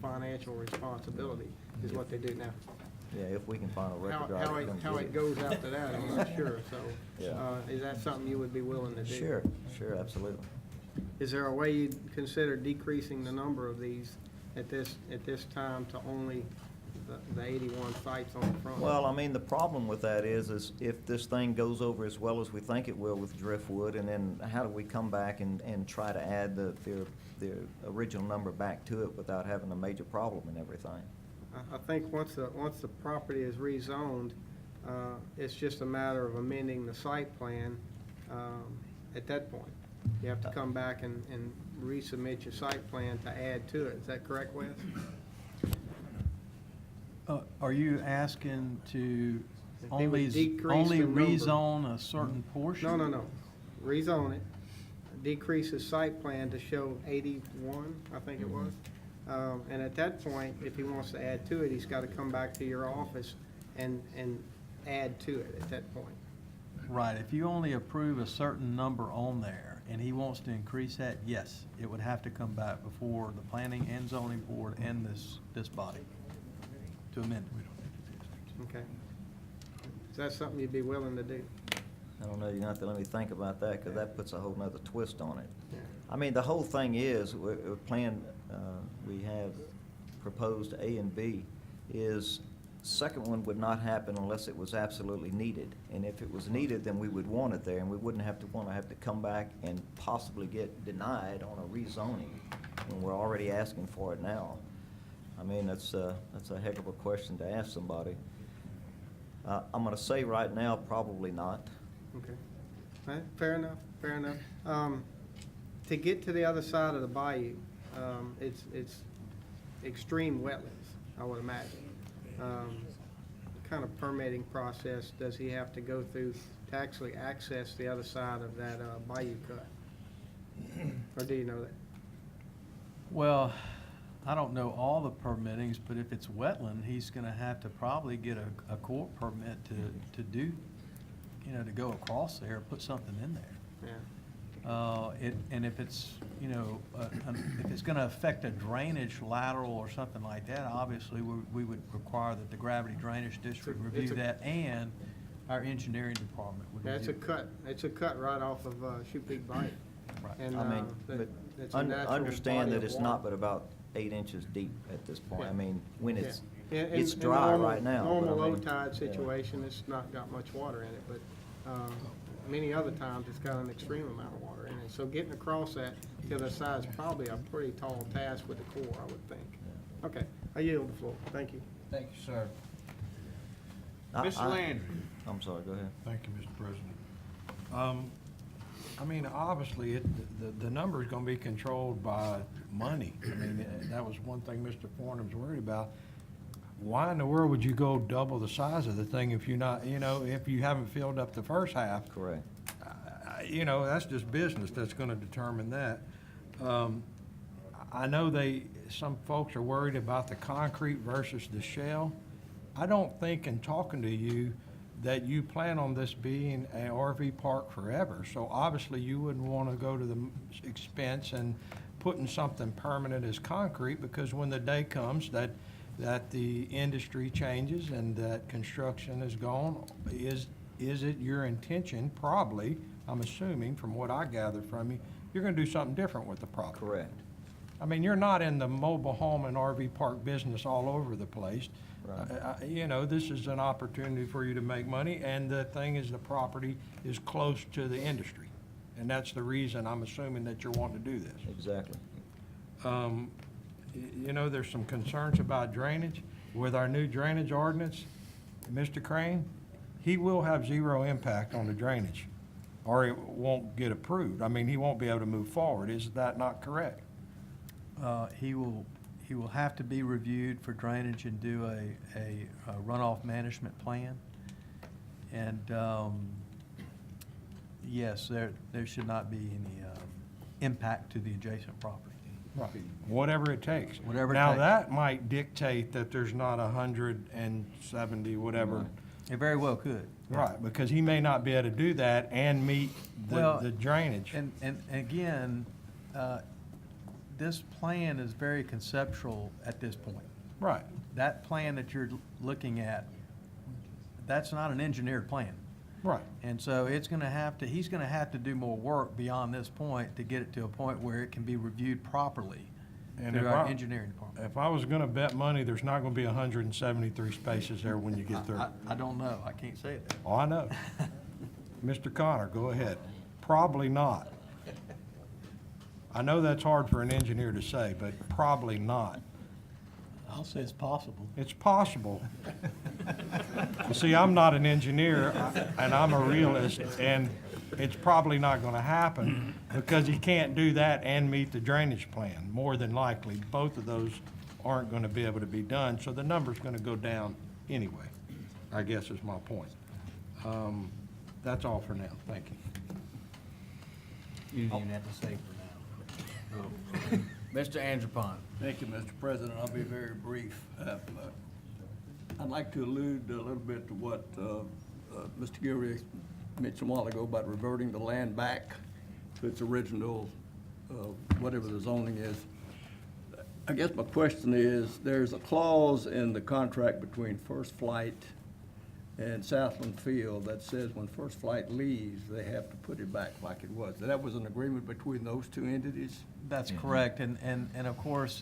financial responsibility, is what they do now. Yeah, if we can find a record driver. to come How get it goes after that, I'm not sure, so, Yeah. is that something you would be willing to do? Sure, absolutely. Is there a way you'd consider decreasing the number of these at this time to only the 81 sites on the front? Well, I mean, the problem with that is if this thing goes over as well as we think it will with driftwood, and then how do we come back and try to add the original number back to it without having a major problem and everything? I think once the property is rezoned, it's just a matter of amending the site plan at that point. You have to come back and resubmit your site plan to add to it. Is that correct, Wes? Are you asking to If they would decrease only the number. rezone a certain portion? No. Rezone it, decrease the site plan to show 81, I think it was, And at that point, if he wants to add to it, he's got to come back to your office and add to it at that point. Right, if you only approve a certain number on there and he wants to increase that, yes, it would have to come back before the planning and zoning board and this body to amend it. Okay. Is that something you'd be willing to do? I don't know, you're gonna have to let me think about that, because that puts a whole nother twist on it. Yeah. I mean, the whole thing is, we're planning, we have proposed A and B, is second one would not happen unless it was absolutely needed. And if it was needed, then we would want it there, and we wouldn't have to come back and possibly get denied on a rezoning when we're already asking for it now. I mean, that's a heck of a question to ask somebody. I'm gonna say right now, probably not. Okay. All right, fair enough, fair enough. To get to the other side of the bayou, it's extreme wetlands, I would imagine. What kind of permitting process does he have to go through to actually access the other side of that bayou cut? Or do you know that? Well, I don't know all the permittings, but if it's wetland, he's gonna have to probably get a court permit to do, to go across there, put something in there. Yeah. And if it's, if it's gonna affect a drainage lateral or something like that, obviously, we would require that the gravity drainage district review that, and our engineering department would Yeah, review. it's a cut right off of Shoe Peak Bayou. Right. And, I mean, it's but a natural understand body that of it's water. not but about 8 inches deep at this point. I Yeah. mean, when Yeah. it's, Yeah, in- it's in dry normal- right now. but Normal I low mean, tide yeah. situation, it's not got much water in it, but, many other times it's got an extreme amount of water in it. So getting across that to the side is probably a pretty tall task with the Corps, I would think. Okay, I yield the floor. Thank you. Thank you, sir. I- Mr. Landry. I'm sorry, go ahead. Thank you, Mr. President. I mean, obviously, the number is gonna be controlled by money. I mean, that was one thing Mr. Farnham's worried about. Why in the world would you go double the size of the thing if you're not, if you haven't filled up the first half? Correct. That's just business that's gonna determine that. I know some folks are worried about the concrete versus the shell. I don't think in talking to you that you plan on this being an RV park forever. So obviously you wouldn't want to go to the expense and putting something permanent as concrete, because when the day comes that the industry changes and that construction is gone, is it your intention, probably, I'm assuming from what I gathered from you, you're going to do something different with the property? Correct. I mean, you're not in the mobile home and RV park business all over the place. Right. This is an opportunity for you to make money, and the thing is, the property is close to the industry. And that's the reason I'm assuming that you're wanting to do this. Exactly. There's some concerns about drainage. With our new drainage ordinance, Mr. Crane, he will have zero impact on the drainage, or it won't get approved. I mean, he won't be able to move forward. Is that not correct? He will have to be reviewed for drainage and do a runoff management plan. And, yes, there should not be any impact to the adjacent property. Right. Whatever it takes. Whatever it Now, takes. that might dictate that there's not 170, whatever. It very well could. Right, because he may not be able to do that and meet Well, the drainage. And again, this plan is very conceptual at this point. Right. That plan that you're looking at, that's not an engineered plan. Right. And so he's gonna have to do more work beyond this point to get it to a point where it can be reviewed properly And through if our I- engineering department. If I was gonna bet money, there's not gonna be 173 spaces there when you get through. I don't know, I can't say that. Oh, I know. Mr. Connor, go ahead. Probably not. I know that's hard for an engineer to say, but probably not. I'll say it's possible. It's possible. You see, I'm not an engineer, and I'm a realist, and it's probably not gonna happen because he can't do that and meet the drainage plan, more than likely. Both of those aren't gonna be able to be done, so the number's gonna go down anyway, I guess is my point. That's all for now. Thank you. You didn't even have to say for now. Mr. Anderpont. Thank you, Mr. President. I'll be very brief. I'd like to allude a little bit to what Mr. Gilreath mentioned a while ago about reverting the land back to its original, whatever the zoning is. I guess my question is, there's a clause in the contract between First Flight and Southland Field that says when First Flight leaves, they have to put it back like it was. That was an agreement between those two entities? That's correct, and of course,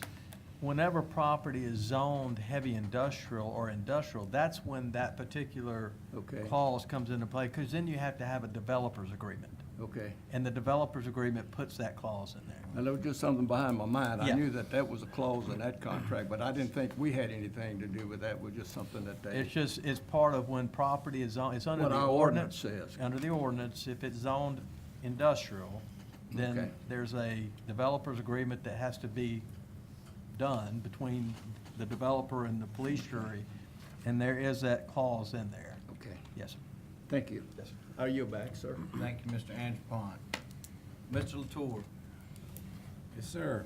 whenever property is zoned heavy industrial or industrial, that's when that particular Okay. clause comes into play, because then you have to have a developer's agreement. Okay. And the developer's agreement puts that clause in there. And there was just something behind my mind. I Yeah. knew that that was a clause in that contract, but I didn't think we had anything to do with that. It was just something that they. It's just, it's part of when property is zoned, it's under What the our ordinance. ordinance says. Under the ordinance, if it's zoned industrial, Okay. then there's a developer's agreement that has to be done between the developer and the police jury, and there is that clause in there. Okay. Yes, sir. Thank you. Are you back, sir? Thank you, Mr. Anderpont. Mr. Latour. Yes, sir.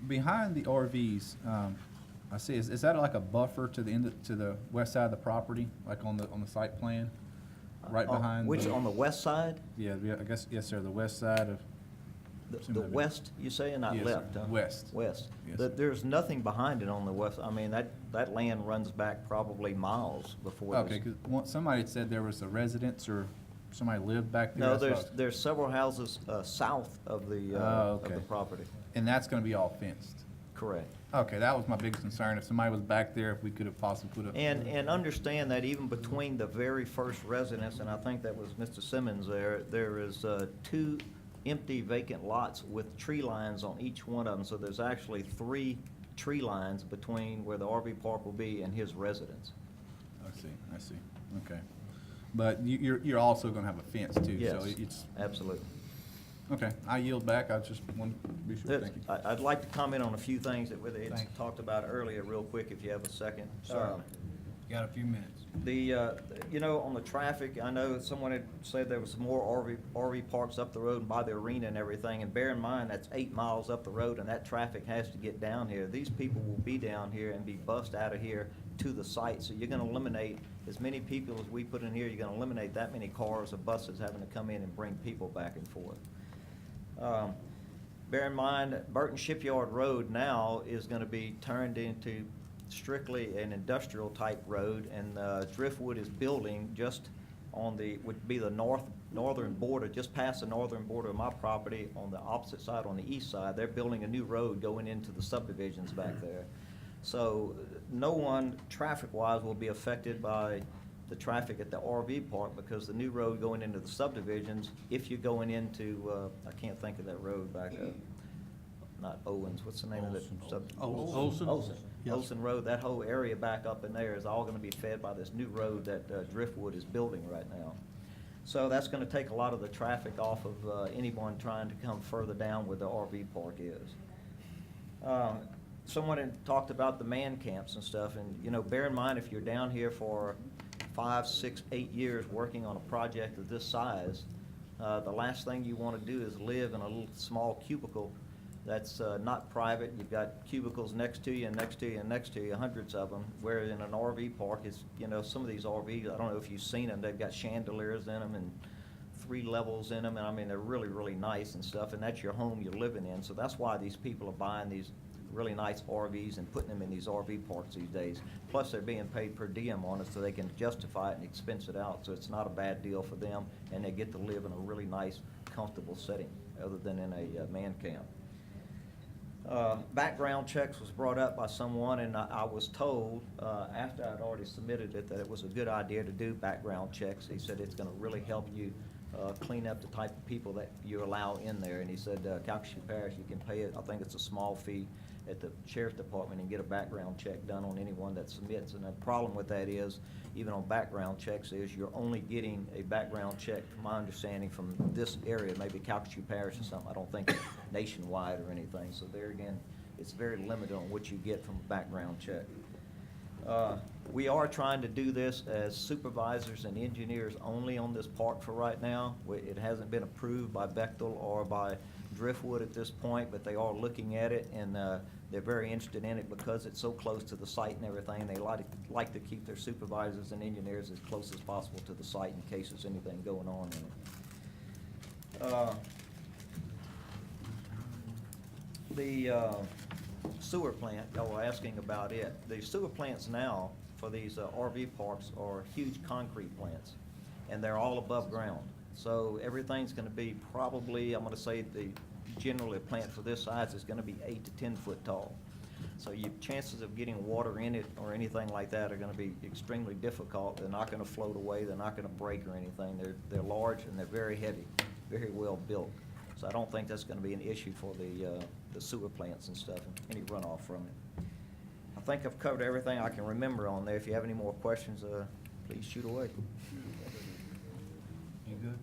Behind the RVs, I see, is that like a buffer to the to the west side of the property, like on the site plan? Right behind? Which, on the west side? Yeah, I guess, yes, sir, the west side of. The west, you say, not Yes, sir. left, huh? West. West. Yes, sir. There's nothing behind it on the west. I mean, that land runs back probably miles before. Okay, because somebody had said there was a residence or somebody lived back there. No, That's what there's several houses south of the okay. property. And that's gonna be all fenced? Correct. Okay, that was my biggest concern. If somebody was back there, if we could have possibly put a. And understand that even between the very first residence, and I think that was Mr. Simmons there is two empty vacant lots with tree lines on each one of them. So there's actually 3 tree lines between where the RV park will be and his residence. I see, okay. But you're also gonna have a fence too, Yes, so it's. absolutely. Okay, I yield back. I just want to be sure. Thank you. I'd like to comment on a few things that they Thank you. talked about earlier real quick, if you have a second. Certainly. You got a few minutes. You know, on the traffic, I know someone had said there was some more RV parks up the road and by the arena and everything, and bear in mind, that's 8 miles up the road, and that traffic has to get down here. These people will be down here and be bussed out of here to the site, so you're gonna eliminate as many people as we put in here, you're gonna eliminate that many cars or buses having to come in and bring people back and forth. Bear in mind, Burton Shipyard Road now is gonna be turned into strictly an industrial type road, and Driftwood is building just on would be the northern border, just past the northern border of my property, on the opposite side, on the east side. They're building a new road going into the subdivisions back there. So no one, traffic-wise, will be affected by the traffic at the RV park, because the new road going into the subdivisions, if you're going into, I can't think of that road back up, not Owens, what's the name of it? Olson. Yes. Olson Road, that whole area back up in there is all gonna be fed by this new road that Driftwood is building right now. So that's gonna take a lot of the traffic off of anyone trying to come further down where the RV park is. Someone had talked about the man camps and stuff, and, you know, bear in mind, if you're down here for 5, 6, 8 years working on a project of this size, the last thing you wanna do is live in a little small cubicle that's not private. You've got cubicles next to you and next to you and next to you, hundreds of them, where in an RV park, it's, you know, some of these RVs, I don't know if you've seen them, they've got chandeliers in them and 3 levels in them, and I mean, they're really, really nice and stuff, and that's your home you're living in. So that's why these people are buying these really nice RVs and putting them in these RV parks these days. Plus, they're being paid per diem on it, so they can justify it and expense it out, so it's not a bad deal for them, and they get to live in a really nice, comfortable setting, other than in a man camp. Background checks was brought up by someone, and I was told, after I'd already submitted it, that it was a good idea to do background checks. He said it's gonna really help you clean up the type of people that you allow in there. And he said, Calcasieu Parish, you can pay it, I think it's a small fee at the sheriff's department, and get a background check done on anyone that submits. And the problem with that is, even on background checks, is you're only getting a background check, from my understanding, from this area, maybe Calcasieu Parish or something. I don't think it's nationwide or anything. So there again, it's very limited on what you get from a background check. We are trying to do this as supervisors and engineers only on this park for right now. It hasn't been approved by Bechtel or by Driftwood at this point, but they are looking at it, and they're very interested in it because it's so close to the site and everything. They like to keep their supervisors and engineers as close as possible to the site in case there's anything going on in it. The sewer plant, y'all were asking about it. The sewer plants now for these RV parks are huge concrete plants, and they're all above ground. So everything's gonna be probably, I'm gonna say generally a plant for this size is gonna be 8 to 10 foot tall. So your chances of getting water in it or anything like that are gonna be extremely difficult. They're not gonna float away, they're not gonna break or anything. They're large and they're very heavy, very well built. So I don't think that's gonna be an issue for the sewer plants and stuff, and any runoff from it. I think I've covered everything I can remember on there. If you have any more questions, please shoot away. You good?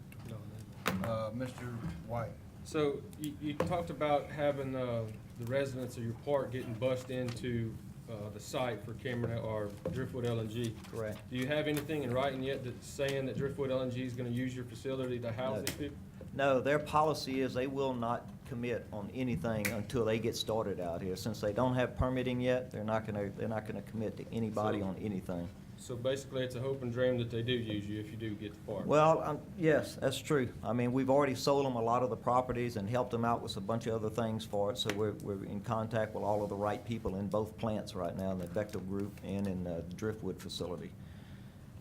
Mr. White? So you talked about having the residents of your park getting bussed into the site for Cameron or Driftwood LNG. Correct. Do you have anything in writing yet that's saying that Driftwood LNG is gonna use your facility to house these people? No, their policy is they will not commit on anything until they get started out here. Since they don't have permitting yet, they're not gonna commit to anybody on anything. So basically, it's a hope and dream that they do use you if you do get the park. Well, yes, that's true. I mean, we've already sold them a lot of the properties and helped them out with a bunch of other things for it, so we're in contact with all of the right people in both plants right now, in the Bechtel Group and in the Driftwood facility.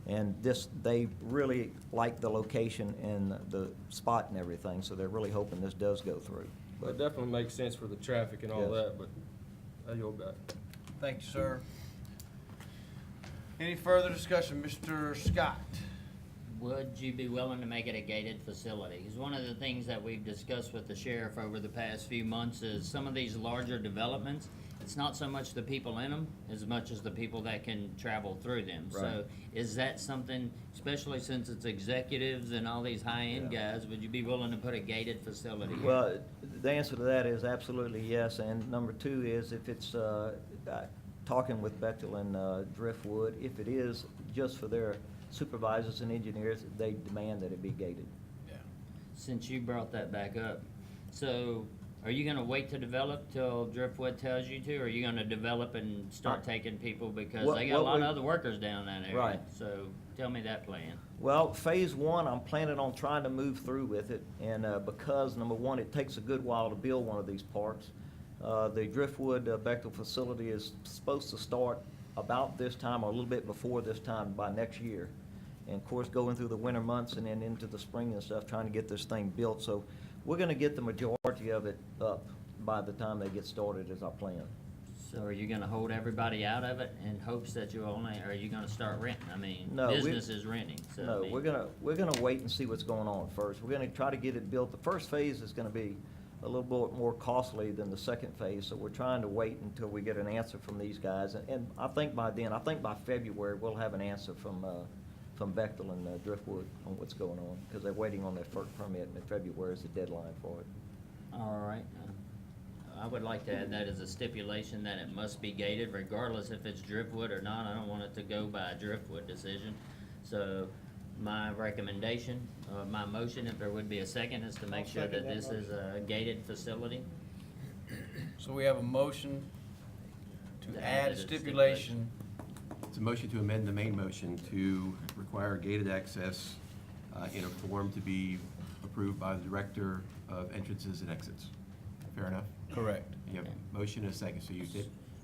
And they really like the location and the spot and everything, so they're really hoping this does go through. It definitely makes sense for the traffic and all Yes. that, but I yield back. Thank you, sir. Any further discussion? Mr. Scott? Would you be willing to make it a gated facility? Because one of the things that we've discussed with the sheriff over the past few months is some of these larger developments, it's not so much the people in them as much as the people that can travel through them. So Right. is that something, especially since it's executives and all these high-end guys, would you be willing to put a gated facility here? Well, the answer to that is absolutely yes, and number two is if it's, talking with Bechtel and Driftwood, if it is just for their supervisors and engineers, they demand that it be gated. Since you brought that back up, so are you gonna wait to develop till Driftwood tells you to, or are you gonna develop and start taking people, because they got a lot of other workers down that area? Right. So tell me that plan. Well, phase one, I'm planning on trying to move through with it, and because, number one, it takes a good while to build one of these parks. The Driftwood Bechtel facility is supposed to start about this time or a little bit before this time by next year. And of course, going through the winter months and then into the spring and stuff, trying to get this thing built. So we're gonna get the majority of it up by the time they get started is our plan. So are you gonna hold everybody out of it in hopes that you only, or are you gonna start renting? I mean, No, business is renting, so. I No, mean- we're gonna wait and see what's going on first. We're gonna try to get it built. The first phase is gonna be a little bit more costly than the second phase, so we're trying to wait until we get an answer from these guys. And I think by then, I think by February, we'll have an answer from Bechtel and Driftwood on what's going on, because they're waiting on their FERC permit, and February is the deadline for it. All right. I would like to add that as a stipulation that it must be gated regardless if it's Driftwood or not. I don't want it to go by a Driftwood decision. So my recommendation, my motion, if there would be a second, is to make sure that this is a gated facility. So we have a motion To to add add it as stipulation. It's a motion to amend the main motion to require gated access in a form to be approved by the Director of Entrances and Exits. Fair enough? Correct. You have a motion and a second, so you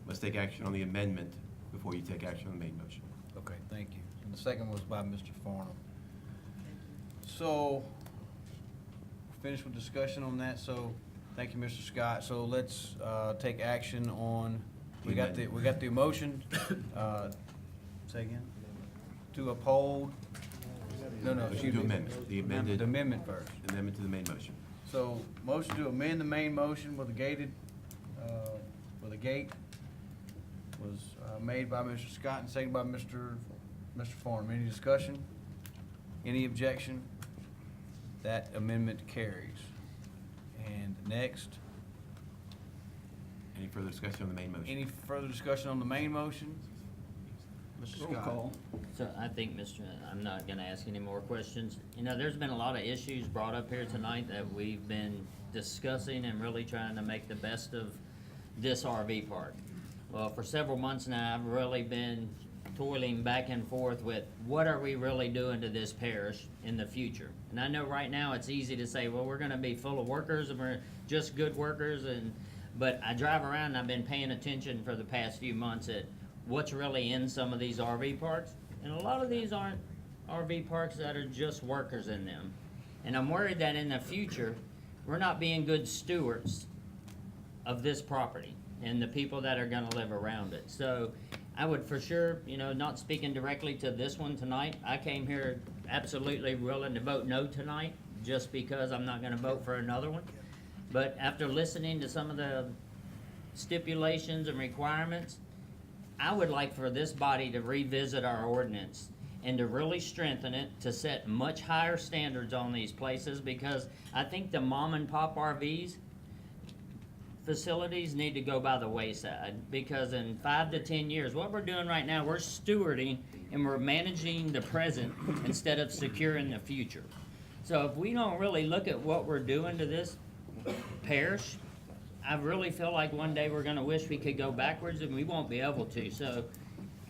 must take action on the amendment before you take action on the main motion. Okay, thank you. And the second was by Mr. Farnum. So, finished with discussion on that, so, thank you, Mr. Scott. So let's, take action on, we got the motion, say again? To uphold, no, Motion excuse to me. amend, the amended. The amendment first. Amendment to the main motion. So, motion to amend the main motion with a gated, with a gate was, made by Mr. Scott and seconded by Mr. Farnum. Any discussion? Any objection? That amendment carries. And next, Any further discussion on the main motion? any further discussion on the main motion? Mr. Roll Scott. call. So I think, I'm not gonna ask any more questions. You know, there's been a lot of issues brought up here tonight that we've been discussing and really trying to make the best of this RV park. Well, for several months now, I've really been toiling back and forth with what are we really doing to this parish in the future? And I know right now it's easy to say, well, we're gonna be full of workers and we're just good workers but I drive around and I've been paying attention for the past few months at what's really in some of these RV parks. And a lot of these aren't RV parks that are just workers in them. And I'm worried that in the future, we're not being good stewards of this property and the people that are gonna live around it. So I would for sure, you know, not speaking directly to this one tonight, I came here absolutely willing to vote no tonight, just because I'm not gonna vote for another one. But after listening to some of the stipulations and requirements, I would like for this body to revisit our ordinance and to really strengthen it, to set much higher standards on these places, because I think the mom and pop RVs facilities need to go by the wayside, because in 5 to 10 years, what we're doing right now, we're stewarding and we're managing the present instead of securing the future. So if we don't really look at what we're doing to this parish, I really feel like one day we're gonna wish we could go backwards and we won't be able to. So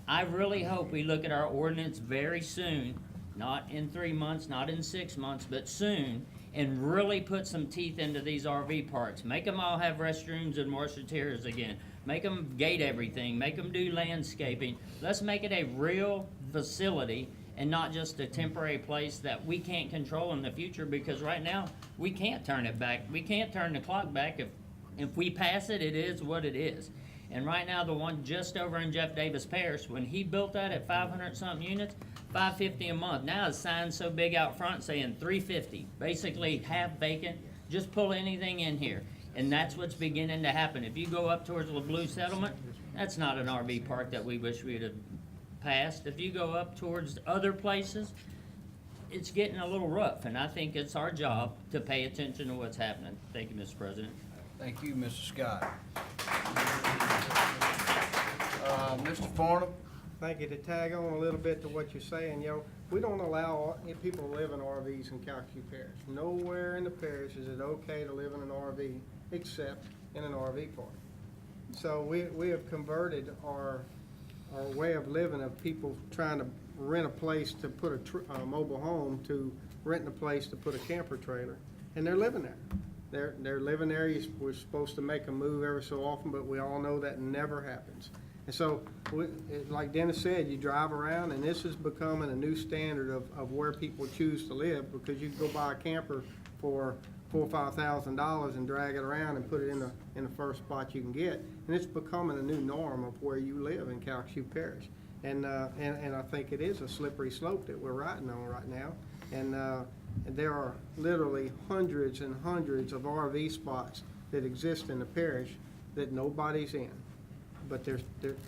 I really hope we look at our ordinance very soon, not in 3 months, not in 6 months, but soon, and really put some teeth into these RV parks. Make them all have restrooms and washer-tiers again. Make them gate everything, make them do landscaping. Let's make it a real facility and not just a temporary place that we can't control in the future, because right now, we can't turn it back. We can't turn the clock back. If we pass it, it is what it is. And right now, the one just over in Jeff Davis Parish, when he built that at 500-something units, $550 a month. Now it's signed so big out front saying $350, basically half vacant. Just pull anything in here. And that's what's beginning to happen. If you go up towards the Blue Settlement, that's not an RV park that we wish we'd have passed. If you go up towards other places, it's getting a little rough, and I think it's our job to pay attention to what's happening. Thank you, Mr. President. Thank you, Mr. Scott. Mr. Farnum? Thank you. To tag on a little bit to what you're saying, we don't allow people to live in RVs in Calcasieu Parish. Nowhere in the parish is it okay to live in an RV except in an RV park. So we have converted our way of living of people trying to rent a place to put a mobile home to renting a place to put a camper trailer, and they're living there. They're living there. We're supposed to make a move every so often, but we all know that never happens. And so, like Dennis said, you drive around, and this is becoming a new standard of where people choose to live, because you can go buy a camper for $4,000 or $5,000 and drag it around and put it in the first spot you can get, and it's becoming a new norm of where you live in Calcasieu Parish. And I think it is a slippery slope that we're riding on right now. And there are literally hundreds and hundreds of RV spots that exist in the parish that nobody's in. But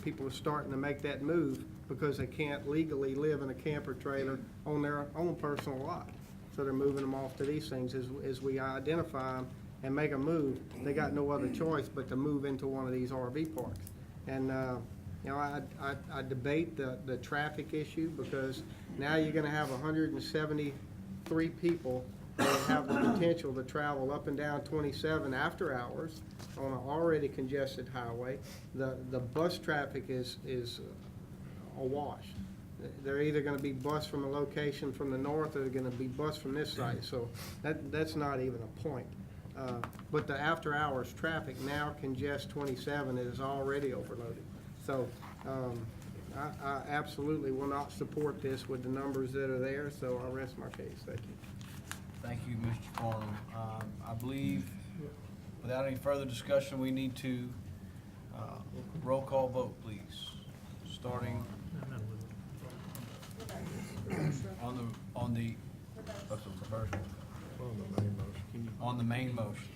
people are starting to make that move because they can't legally live in a camper trailer on their own personal lot. So they're moving them off to these things as we identify them and make a move. They got no other choice but to move into one of these RV parks. And I debate the traffic issue, because now you're going to have 173 people that have the potential to travel up and down 27 after hours on an already congested highway. The bus traffic is awash. They're either going to be bused from a location from the north, or they're going to be bused from this side. So that's not even a point. But the after hours traffic now congests 27. It is already overloaded. So I absolutely will not support this with the numbers that are there. So I'll rest my case. Thank you. Thank you, Mr. Farnum. I believe, without any further discussion, we need to roll call vote, please. Starting on the on the main motion.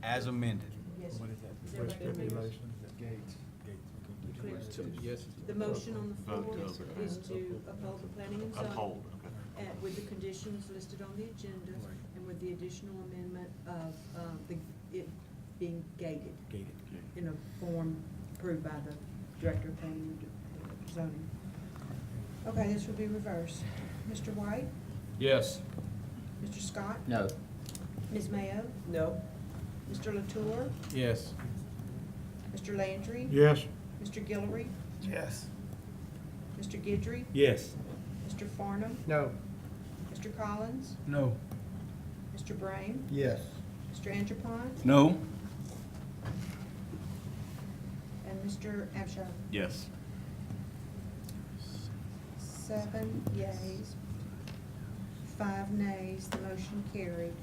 As amended. What is that? With stipulations, gates. Yes. The motion on the floor is to uphold the planning and zoning. With the conditions listed on the agenda, and with the additional amendment of it being gated. In a form approved by the Director of Planning and zoning. Okay, this will be reversed. Mr. White? Yes. Mr. Scott? No. Ms. Mayo? No. Mr. Latour? Yes. Mr. Landry? Yes. Mr. Guillory? Yes. Mr. Guidry? Yes. Mr. Farnum? No. Mr. Collins? No. Mr. Brame? Yes. Mr. Angelpont? No. And Mr. Abshire? Yes. 7 yeas, 5 nays, the motion carried.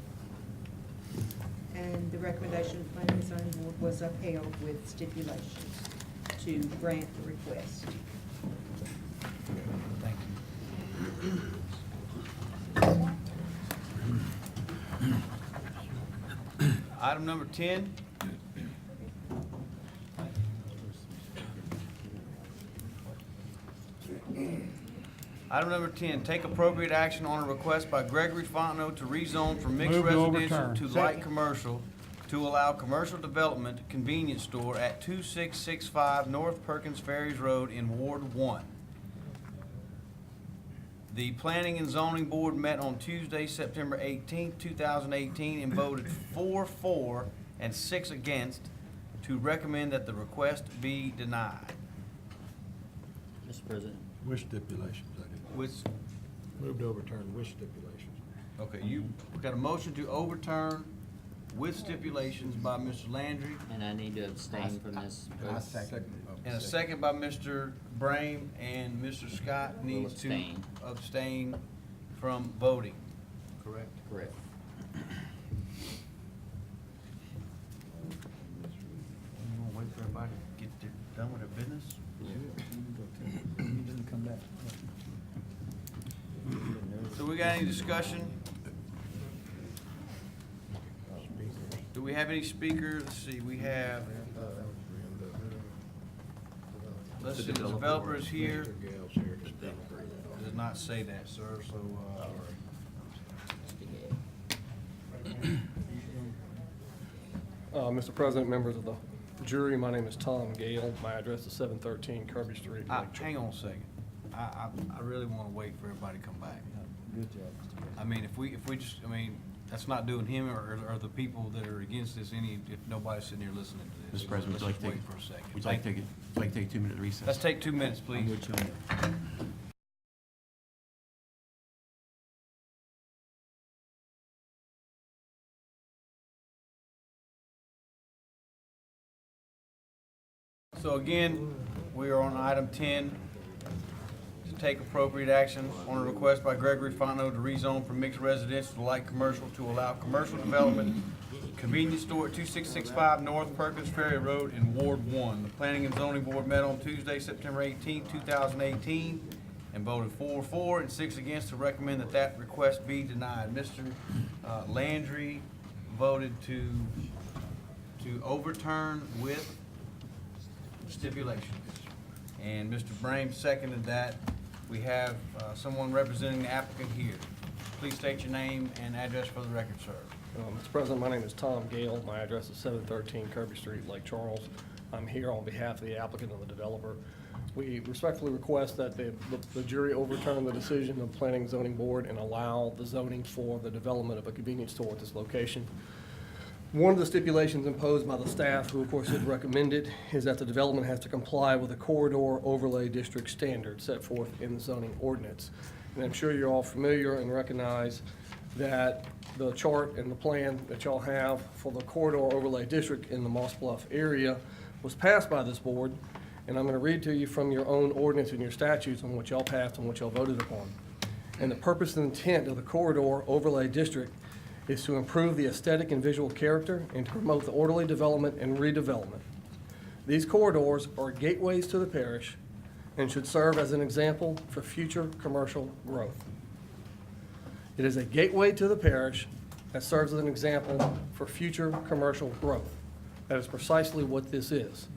And the recommendation of the Planning and Zoning Board was upheld with stipulations to grant the request. Thank you. Item number 10. Item number 10, take appropriate action on a request by Gregory Fontenot to rezone from mixed Move to residential overturn. to light commercial to allow commercial development convenience store at 2665 North Perkins Ferries Road in Ward 1. The Planning and Zoning Board met on Tuesday, September 18, 2018, and voted 4 for and 6 against to recommend that the request be denied. Mr. President. With stipulations, I did. With, Move to overturn with stipulations. okay, you got a motion to overturn with stipulations by Mr. Landry And I need to abstain from this. I vote. second. and a second by Mr. Brame, and Mr. Scott needs to abstain. abstain from voting. Correct? Correct. You wanna wait for everybody to get done with their business? So we got any discussion? Do we have any speakers? Let's see, we have, let's see, the developer is here. Does not say that, sir, so, Mr. President, members of the jury, my name is Tom Gale. My address is 713 Kirby Street. hang on a second. I really wanna wait for everybody to come back. Good job. I mean, if we just, I mean, that's not doing him or the people that are against this any, if nobody's sitting here listening to this. Mr. President, would you like to Let's take, just wait for a second. would you like to take a 2-minute recess? Let's take 2 minutes, please. So again, we are on item 10, to take appropriate action on a request by Gregory Fontenot to rezone from mixed residential to light commercial to allow commercial development, convenience store at 2665 North Perkins Ferry Road in Ward 1. The Planning and Zoning Board met on Tuesday, September 18, 2018, and voted 4 for and 6 against to recommend that that request be denied. Mr. Landry voted to overturn with stipulations. And Mr. Brame seconded that. We have someone representing the applicant here. Please state your name and address for the record, sir. Mr. President, my name is Tom Gale. My address is 713 Kirby Street, Lake Charles. I'm here on behalf of the applicant and the developer. We respectfully request that the jury overturn the decision of the Planning and Zoning Board and allow the zoning for the development of a convenience store at this location. One of the stipulations imposed by the staff, who of course had recommended, is that the development has to comply with the corridor overlay district standard set forth in the zoning ordinance. And I'm sure you're all familiar and recognize that the chart and the plan that y'all have for the corridor overlay district in the Moss Bluff area was passed by this board, and I'm going to read to you from your own ordinance and your statutes on what y'all passed and what y'all voted upon. And the purpose and intent of the corridor overlay district is to improve the aesthetic and visual character and to promote the orderly development and redevelopment. These corridors are gateways to the parish and should serve as an example for future commercial growth. It is a gateway to the parish that serves as an example for future commercial growth. That is precisely what this is.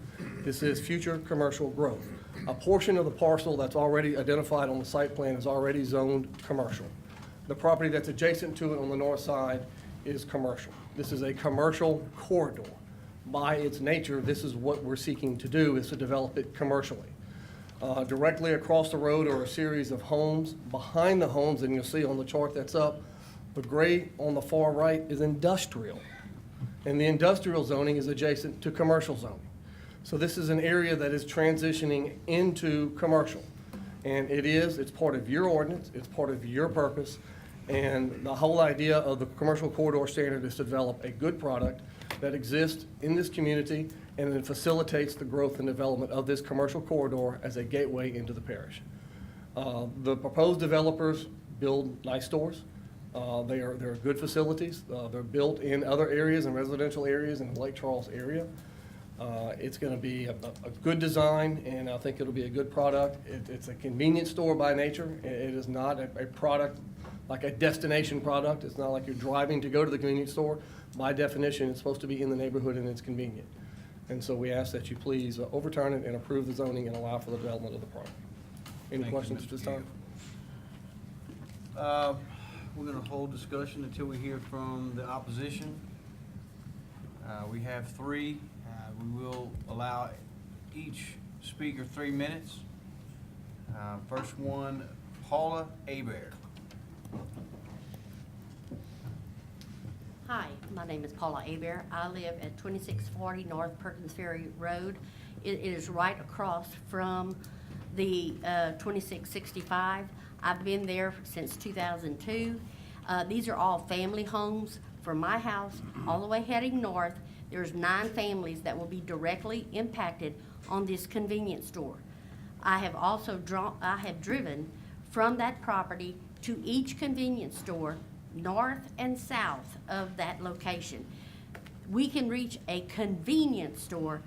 This is future commercial growth. A portion of the parcel that's already identified on the site plan is already zoned commercial. The property that's adjacent to it on the north side is commercial. This is a commercial corridor. By its nature, this is what we're seeking to do, is to develop it commercially. Directly across the road are a series of homes. Behind the homes, and you'll see on the chart that's up, the gray on the far right is industrial. And the industrial zoning is adjacent to commercial zoning. So this is an area that is transitioning into commercial. And it's part of your ordinance, it's part of your purpose. And the whole idea of the commercial corridor standard is to develop a good product that exists in this community and it facilitates the growth and development of this commercial corridor as a gateway into the parish. The proposed developers build nice stores. They're good facilities. They're built in other areas and residential areas in the Lake Charles area. It's going to be a good design, and I think it'll be a good product. It's a convenience store by nature. It is not a product like a destination product. It's not like you're driving to go to the convenience store. By definition, it's supposed to be in the neighborhood and it's convenient. And so we ask that you please overturn it and approve the zoning and allow for the development of the property. Any questions at this time? We're gonna hold discussion until we hear from the opposition. We have three. We will allow each speaker 3 minutes. First one, Paula Hebert. Hi, my name is Paula Hebert. I live at 2640 North Perkins Ferry Road. It is right across from the 2665. I've been there since 2002. These are all family homes. From my house all the way heading north, there's 9 families that will be directly impacted on this convenience store. I have also driven from that property to each convenience store north and south of that location. We can reach a convenience store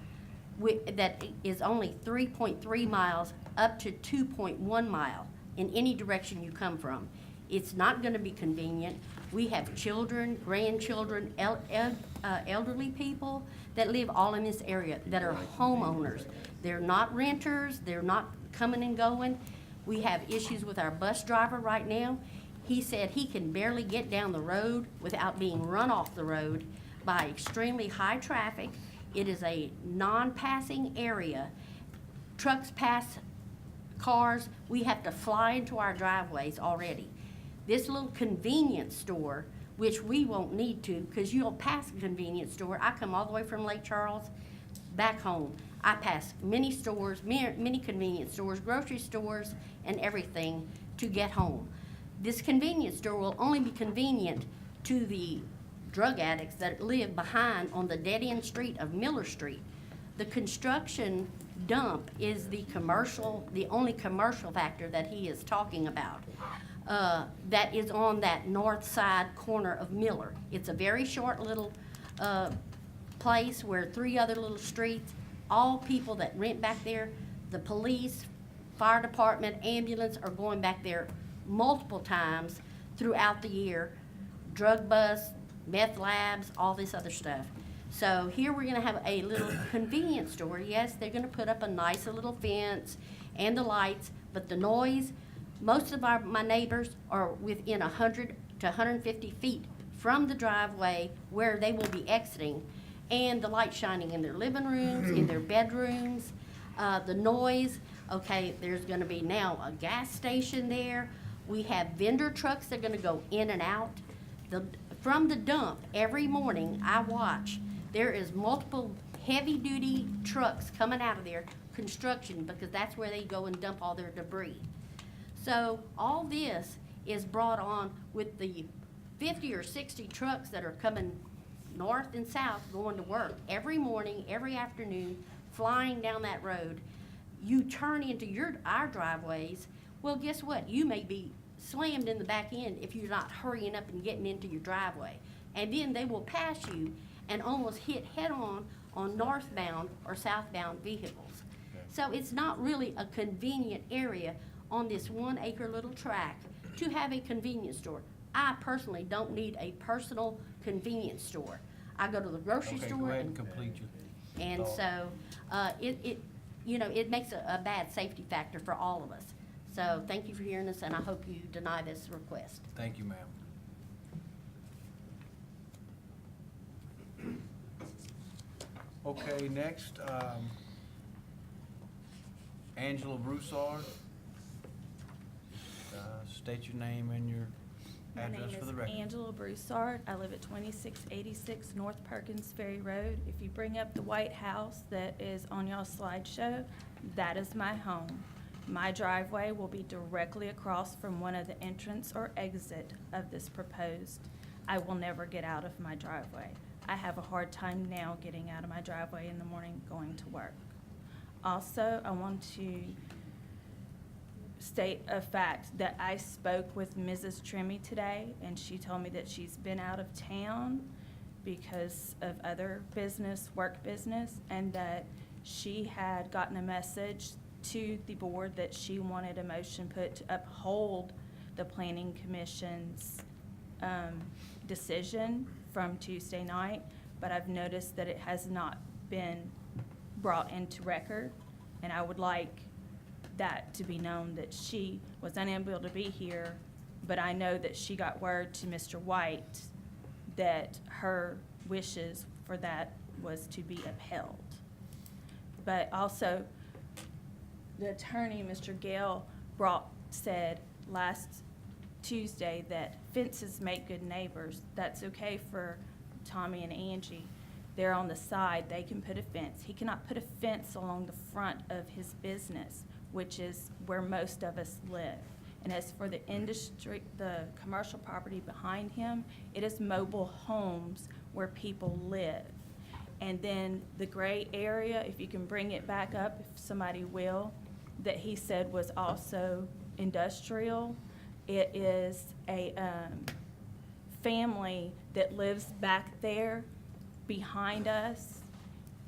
that is only 3.3 miles up to 2.1 mile in any direction you come from. It's not going to be convenient. We have children, grandchildren, elderly people that live all in this area that are homeowners. They're not renters. They're not coming and going. We have issues with our bus driver right now. He said he can barely get down the road without being run off the road by extremely high traffic. It is a non-passing area. Trucks pass cars. We have to fly into our driveways already. This little convenience store, which we won't need to because you'll pass a convenience store. I come all the way from Lake Charles back home. I pass many stores, many convenience stores, grocery stores, and everything to get home. This convenience store will only be convenient to the drug addicts that live behind on the dead-end street of Miller Street. The construction dump is the only commercial factor that he is talking about. That is on that north side corner of Miller. It's a very short little place where 3 other little streets, all people that rent back there, the police, fire department, ambulance are going back there multiple times throughout the year. Drug busts, meth labs, all this other stuff. So here we're gonna have a little convenience store. Yes, they're gonna put up a nice little fence and the lights, but the noise, most of my neighbors are within 100 to 150 feet from the driveway where they will be exiting, and the light shining in their living rooms, in their bedrooms, the noise. Okay, there's gonna be now a gas station there. We have vendor trucks that are gonna go in and out. From the dump, every morning I watch, there is multiple heavy-duty trucks coming out of there, construction, because that's where they go and dump all their debris. So all this is brought on with the 50 or 60 trucks that are coming north and south going to work every morning, every afternoon, flying down that road. You turn into our driveways, well, guess what? You may be slammed in the back end if you're not hurrying up and getting into your driveway. And then they will pass you and almost hit head-on on northbound or southbound vehicles. So it's not really a convenient area on this 1 acre little tract to have a convenience store. I personally don't need a personal convenience store. I go to the grocery store. Go ahead and complete your and thought. so it makes a bad safety factor for all of us. So thank you for hearing us, and I hope you deny this request. Thank you, ma'am. Okay, next, Angela Broussard. State your name and your address for the record. My name is Angela Broussard. I live at 2686 North Perkins Ferry Road. If you bring up the White House that is on y'all's slideshow, that is my home. My driveway will be directly across from one of the entrance or exit of this proposed. I will never get out of my driveway. I have a hard time now getting out of my driveway in the morning going to work. Also, I want to state a fact that I spoke with Mrs. Trimmy today, and she told me that she's been out of town because of other business, work business, and that she had gotten a message to the board that she wanted a motion put to uphold the Planning Commission's decision from Tuesday night, but I've noticed that it has not been brought into record, and I would like that to be known that she was unable to be here, but I know that she got word to Mr. White that her wishes for that was to be upheld. But also, the attorney, Mr. Gale, said last Tuesday that fences make good neighbors. That's okay for Tommy and Angie. They're on the side, they can put a fence. He cannot put a fence along the front of his business, which is where most of us live. And as for the industry, the commercial property behind him, it is mobile homes where people live. And then the gray area, if you can bring it back up, if somebody will, that he said was also industrial. It is a family that lives back there behind us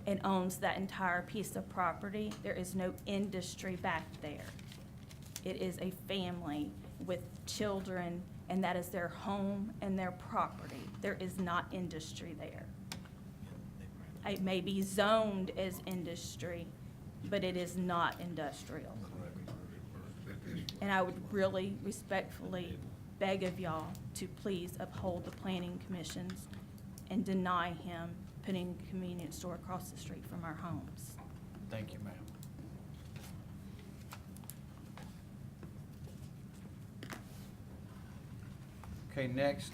and owns that entire piece of property. There is no industry back there. It is a family with children, and that is their home and their property. There is not industry there. It may be zoned as industry, but it is not industrial. And I would really respectfully beg of y'all to please uphold the Planning Commissions and deny him putting a convenience store across the street from our homes. Thank you, ma'am. Okay, next,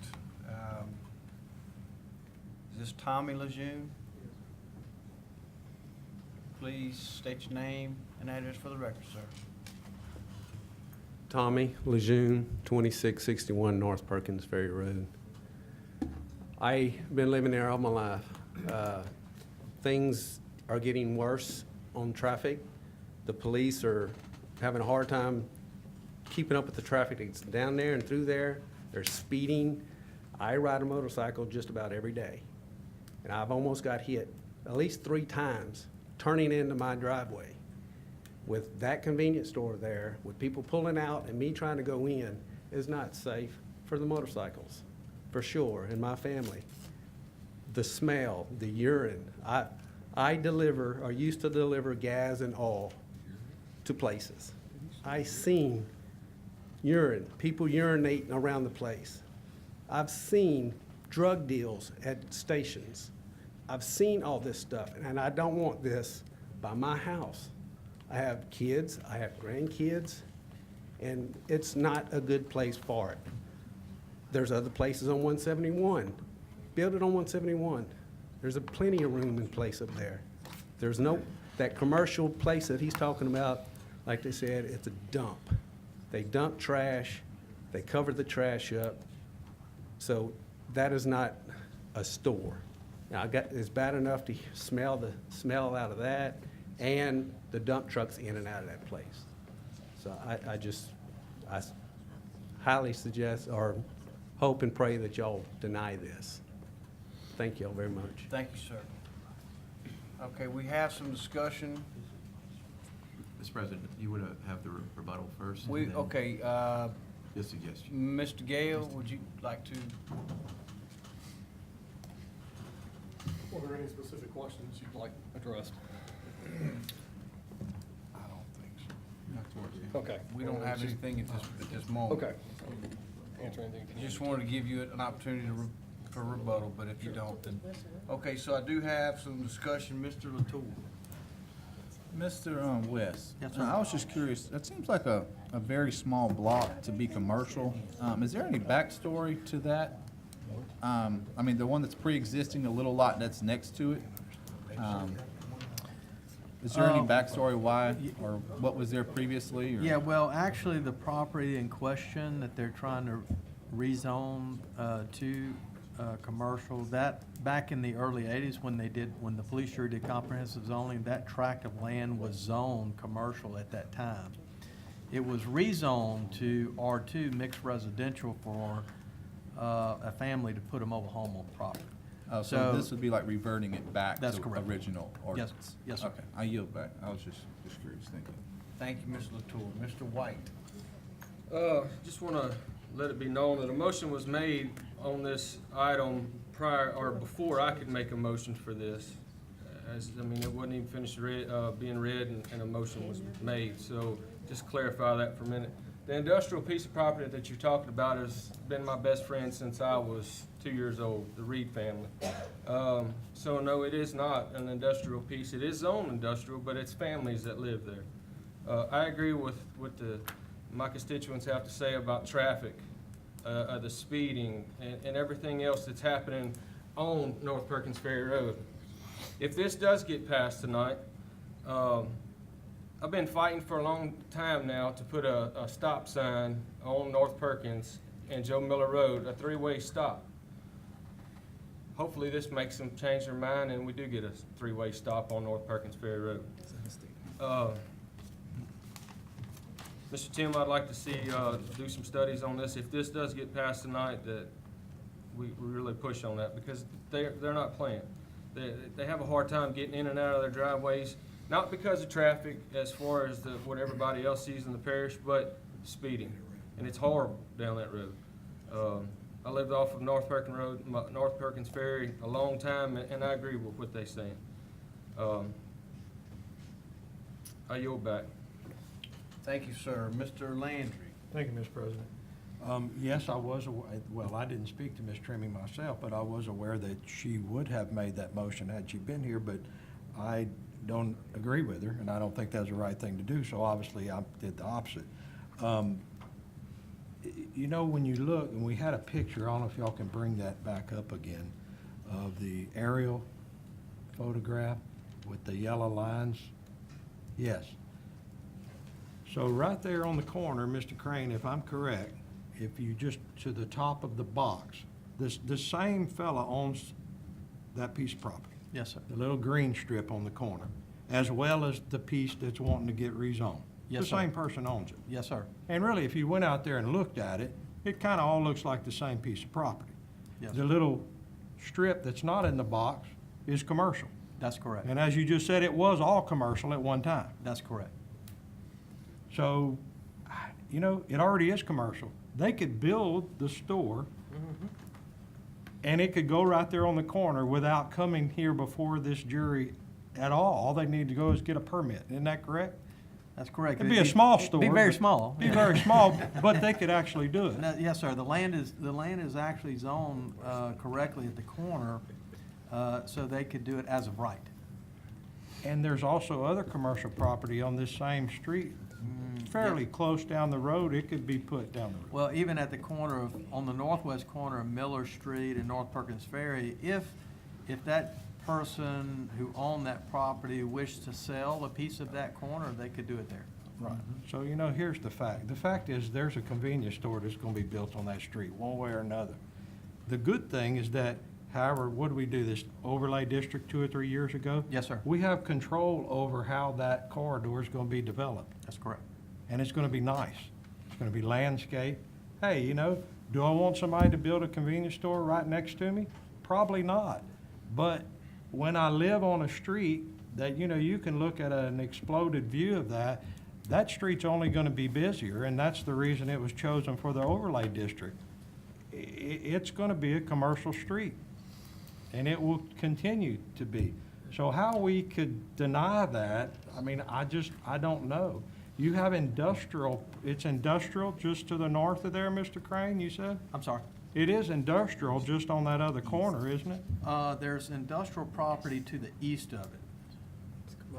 is this Tommy Lejeune? Please state your name and address for the record, sir. Tommy Lejeune, 2661 North Perkins Ferry Road. I've been living there all my life. Things are getting worse on traffic. The police are having a hard time keeping up with the traffic that's down there and through there. They're speeding. I ride a motorcycle just about every day, and I've almost got hit at least 3 times turning into my driveway. With that convenience store there, with people pulling out and me trying to go in, is not safe for the motorcycles, for sure, and my family. The smell, the urine. I deliver, or used to deliver gas and oil to places. I seen urine, people urinating around the place. I've seen drug deals at stations. I've seen all this stuff, and I don't want this by my house. I have kids, I have grandkids, and it's not a good place for it. There's other places on 171. Build it on 171. There's plenty of room and place up there. There's no, that commercial place that he's talking about, like they said, it's a dump. They dump trash, they cover the trash up, so that is not a store. Now, it's bad enough to smell the smell out of that and the dump trucks in and out of that place. So I highly suggest or hope and pray that y'all deny this. Thank y'all very much. Thank you, sir. Okay, we have some discussion. Mr. President, you want to have the rebuttal first? We, and then- okay, Just suggestion. Mr. Gale, would you like to? Are there any specific questions you'd like addressed? I don't think so. Not towards you. Okay. We don't have anything at this moment. Okay. Answer anything. Just wanted to give you an opportunity for rebuttal, but if you don't, then, okay, so I do have some discussion. Mr. Latour. Mr. West. Yes, sir. I was just curious, that seems like a very small block to be commercial. Is there any backstory to that? I mean, the one that's pre-existing, the little lot that's next to it? Is there any backstory why, or what was there previously? Or? Yeah, well, actually, the property in question that they're trying to rezone to commercial, that, back in the early 80s when the police jury did comprehensive zoning, that tract of land was zoned commercial at that time. It was rezoned to R2 mixed residential for a family to put a mobile home on the property. Oh, so this would be like reverting it back That's to correct. original ordinance? Yes, sir. Okay, I yield back. I was just curious, thank you. Thank you, Ms. Latour. Mr. White. Just want to let it be known that a motion was made on this item prior, or before I could make a motion for this. It wasn't even finished being read and a motion was made, so just clarify that for a minute. The industrial piece of property that you're talking about has been my best friend since I was 2 years old, the Reed family. So no, it is not an industrial piece. It is zoned industrial, but it's families that live there. I agree with what my constituents have to say about traffic, the speeding, and everything else that's happening on North Perkins Ferry Road. If this does get passed tonight, I've been fighting for a long time now to put a stop sign on North Perkins and Joe Miller Road, a three-way stop. Hopefully this makes them change their mind and we do get a three-way stop on North Perkins Ferry Road. Mr. Tim, I'd like to see do some studies on this. If this does get passed tonight, that we really push on that, because they're not playing. They have a hard time getting in and out of their driveways, not because of traffic as far as what everybody else sees in the parish, but speeding. And it's horrible down that road. I lived off of North Perkins Ferry a long time, and I agree with what they're saying. I yield back. Thank you, sir. Mr. Landry. Thank you, Mr. President. Yes, I was aware, well, I didn't speak to Ms. Trimming myself, but I was aware that she would have made that motion had she been here, but I don't agree with her, and I don't think that's the right thing to do, so obviously I did the opposite. You know, when you look, and we had a picture, I don't know if y'all can bring that back up again, of the aerial photograph with the yellow lines. Yes. So right there on the corner, Mr. Crane, if I'm correct, if you just to the top of the box, the same fella owns that piece of property. Yes, sir. The little green strip on the corner, as well as the piece that's wanting to get rezoned. Yes, The sir. same person owns it. Yes, sir. And really, if you went out there and looked at it, it kind of all looks like the same piece of property. Yes, The sir. little strip that's not in the box is commercial. That's correct. And as you just said, it was all commercial at one time. That's correct. So, you know, it already is commercial. They could build the store, and it could go right there on the corner without coming here before this jury at all. All they need to go is get a permit. Isn't that correct? That's correct. It'd be a small It'd store. Be very but- small. Be very small, but they could actually do it. No, yes, sir. The land is actually zoned correctly at the corner, so they could do it as of right. And there's also other commercial property on this same street, fairly close down the road. It could be put down the road. Well, even at the corner of, on the northwest corner of Miller Street and North Perkins Ferry, if that person who owned that property wished to sell a piece of that corner, they could do it there. Right. So, you know, here's the fact. The fact is, there's a convenience store that's gonna be built on that street, one way or another. The good thing is that, however, what did we do, this overlay district 2 or 3 years ago? Yes, sir. We have control over how that corridor is gonna be developed. That's correct. And it's gonna be nice. It's gonna be landscaped. Hey, you know, do I want somebody to build a convenience store right next to me? Probably not. But when I live on a street that, you know, you can look at an exploded view of that, that street's only gonna be busier, and that's the reason it was chosen for the overlay district. It's gonna be a commercial street, and it will continue to be. So how we could deny that, I mean, I don't know. You have industrial, it's industrial just to the north of there, Mr. Crane, you said? I'm sorry. It is industrial just on that other corner, isn't it? There's industrial property to the east of it.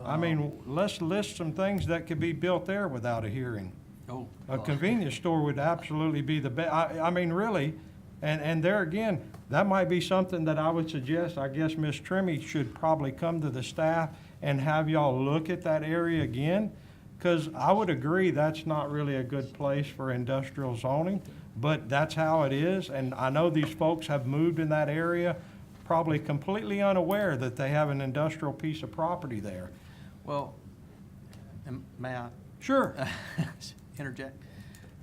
I mean, let's list some things that could be built there without a hearing. Oh. A convenience store would absolutely be the best. I mean, really, and there again, that might be something that I would suggest, I guess Ms. Trimmy should probably come to the staff and have y'all look at that area again, because I would agree that's not really a good place for industrial zoning, but that's how it is, and I know these folks have moved in that area probably completely unaware that they have an industrial piece of property there. Well, may I? Sure. Interject.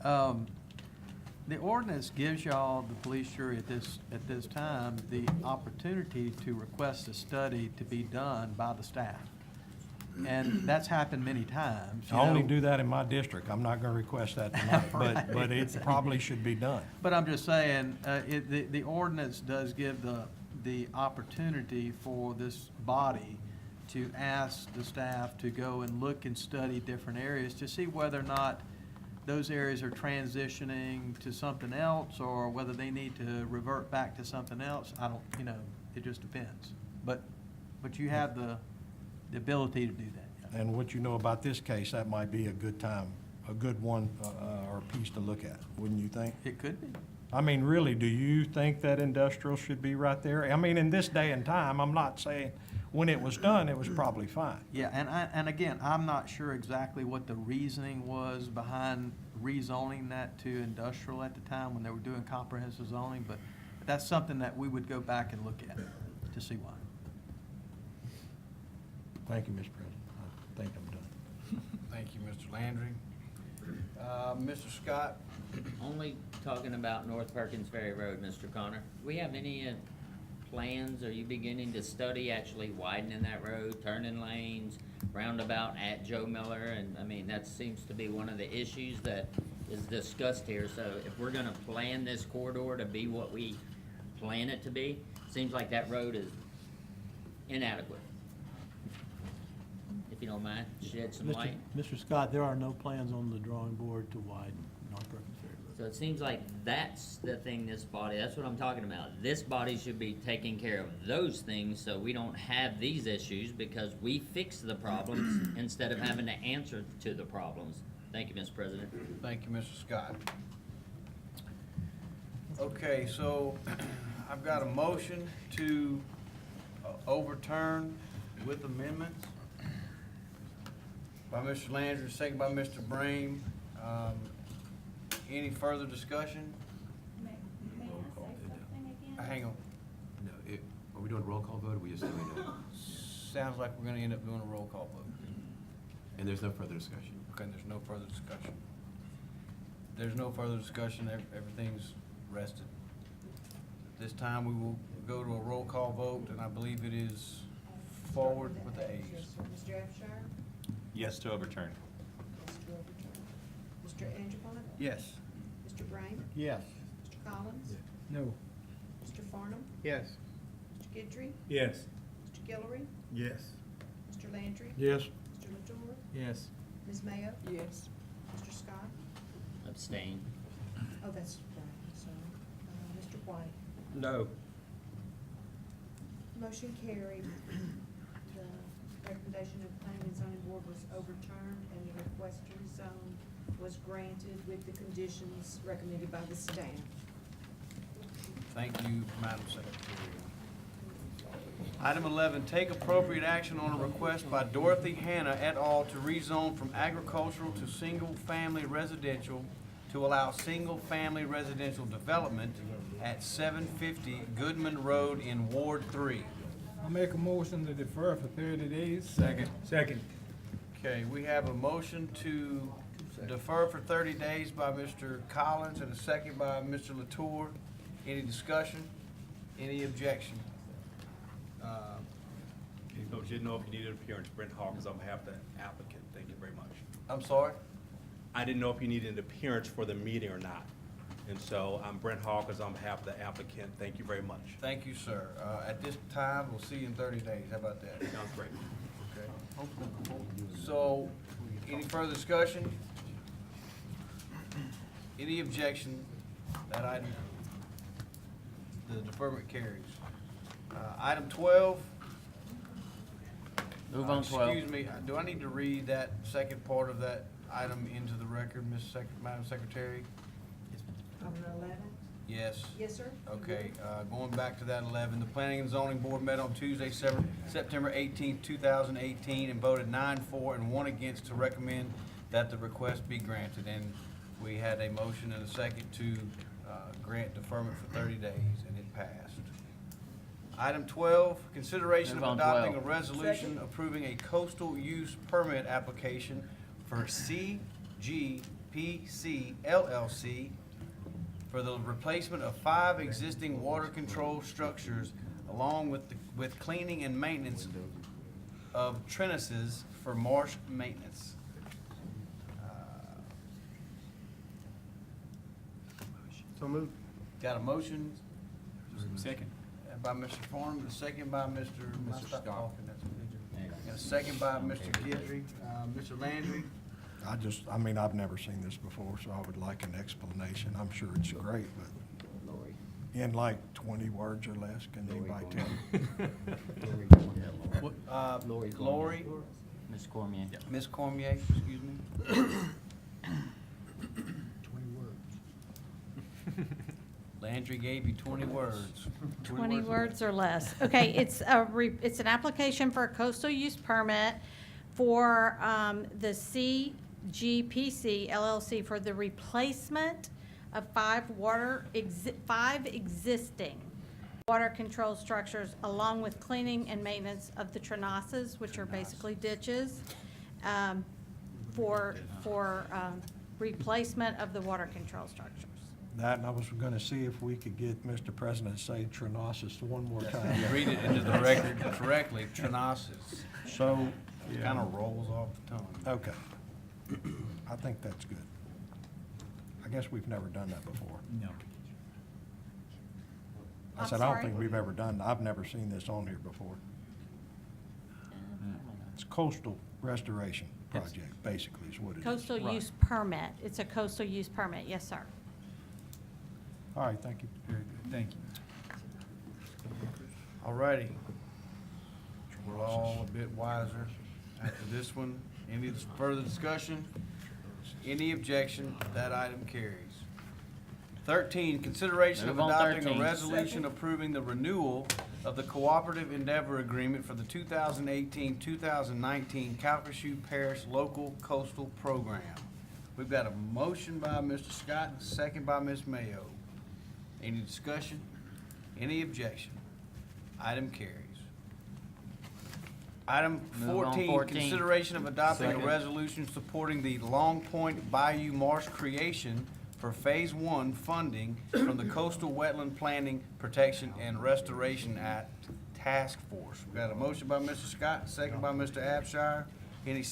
The ordinance gives y'all, the police jury at this time, the opportunity to request a study to be done by the staff. And that's happened many times. I only do that in my district. I'm not gonna request that tonight, but it probably should be done. But I'm just saying, the ordinance does give the opportunity for this body to ask the staff to go and look and study different areas to see whether or not those areas are transitioning to something else, or whether they need to revert back to something else. I don't, it just depends. But you have the ability to do that. Yeah. And what you know about this case, that might be a good time, a good one, or piece to look at, wouldn't you think? It could be. I mean, really, do you think that industrial should be right there? I mean, in this day and time, I'm not saying when it was done, it was probably fine. Yeah, and again, I'm not sure exactly what the reasoning was behind rezoning that to industrial at the time when they were doing comprehensive zoning, but that's something that we would go back and look at to see why. Thank you, Mr. President. I think I'm done. Thank you, Mr. Landry. Mr. Scott? Only talking about North Perkins Ferry Road, Mr. Connor. Do we have any plans, are you beginning to study actually widening that road, turning lanes, roundabout at Joe Miller? And I mean, that seems to be one of the issues that is discussed here. So if we're gonna plan this corridor to be what we plan it to be, seems like that road is inadequate. If you don't mind, shed some light. Mr. Scott, there are no plans on the drawing board to widen North Perkins Ferry Road. So it seems like that's the thing, this body, that's what I'm talking about. This body should be taking care of those things so we don't have these issues, because we fix the problems instead of having to answer to the problems. Thank you, Mr. President. Thank you, Mr. Scott. Okay, so I've got a motion to overturn with amendments by Mr. Landry, second by Mr. Brame. Any further discussion? Hang on. No, are we doing a roll call vote, or are we just doing a? Sounds like we're gonna end up doing a roll call vote. And there's no further discussion? Okay, there's no further discussion. There's no further discussion, everything's rested. This time we will go to a roll call vote, and I believe it is forward with the ayes. Yes, sir. Mr. Abshire? Yes to overturn. Yes, to overturn. Mr. Angeloni? Yes. Mr. Brame? Yes. Mr. Collins? No. Mr. Farnum? Yes. Mr. Gidry? Yes. Mr. Guillory? Yes. Mr. Landry? Yes. Mr. Latour? Yes. Ms. Mayo? Yes. Mr. Scott? Abstain. Oh, that's right, sorry. Mr. White? No. Motion carried. The recommendation of planning and zoning board was overturned, and the request to rezone was granted with the conditions recommended by the staff. Thank you, Madam Secretary. Item 11, take appropriate action on a request by Dorothy Hanna et al. To rezone from agricultural to single-family residential to allow single-family residential development at 750 Goodman Road in Ward 3. I make a motion to defer for 30 days. Second. Okay, we have a motion to defer for 30 days by Mr. Collins and a second by Mr. Latour. Any discussion? Any objection? Folks, didn't know if you needed an appearance. Brent Hawkins on behalf of the applicant. Thank you very much. I'm sorry? I didn't know if you needed an appearance for the meeting or not. And so I'm Brent Hawkins on behalf of the applicant. Thank you very much. Thank you, sir. At this time, we'll see you in 30 days. How about that? Sounds great. Okay. So, any further discussion? Any objection? That item, the deferment carries. Item 12, Move on 12. Excuse me, do I need to read that second part of that item into the record, Madam Secretary? On the 11th? Yes. Yes, sir. Okay, going back to that 11, the Planning and Zoning Board met on Tuesday, September 18th, 2018, and voted 9-4 and 1 against to recommend that the request be granted. And we had a motion and a second to grant deferment for 30 days, and it passed. Item 12, consideration Move of on adopting 12. a resolution approving a coastal use permit application for CGPC LLC for the replacement of 5 existing water control structures along with cleaning and maintenance of trenaces for marsh maintenance. So moved. Got a motion Second. by Mr. Farnum, a second by Mr. Scott. Got a second by Mr. Guidry. Mr. Landry? I mean, I've never seen this before, so I would like an explanation. I'm sure it's great, but in like 20 words or less, can anybody tell me? Lori? Ms. Cormier. Ms. Cormier, excuse me. 20 words. Landry gave you 20 words. 20 words or less. Okay, it's an application for a coastal use permit for the CGPC LLC for the replacement of 5 existing water control structures, along with cleaning and maintenance of the trenaces, which are basically ditches, for replacement of the water control structures. That, and I was gonna see if we could get Mr. President to say Trinosis one more time. Read it into the record correctly, trenaces. So, Kind of rolls off the tongue. okay. I think that's good. I guess we've never done that before. No. I I'm said, I don't sorry? think we've ever done, I've never seen this on here before. It's coastal restoration project, basically, is what it is. Coastal Right. use permit. It's a coastal use permit, yes, sir. All right, thank you. Very good, thank you. All righty. We're all a bit wiser after this one. Any further discussion? Any objection? That item carries. 13, consideration of Move on adopting a 13. resolution approving the renewal of the cooperative endeavor agreement for the 2018-2019 Calcasieu Parish Local Coastal Program. We've got a motion by Mr. Scott and a second by Ms. Mayo. Any discussion? Any objection? Item carries. Item Move on 14, 14. consideration of adopting a Second. resolution supporting the Long Point Bayou Marsh creation for Phase 1 funding from the Coastal Wetland Planning, Protection, and Restoration Act Task Force. We've got a motion by Mr. Scott, second by Mr. Abshire. Any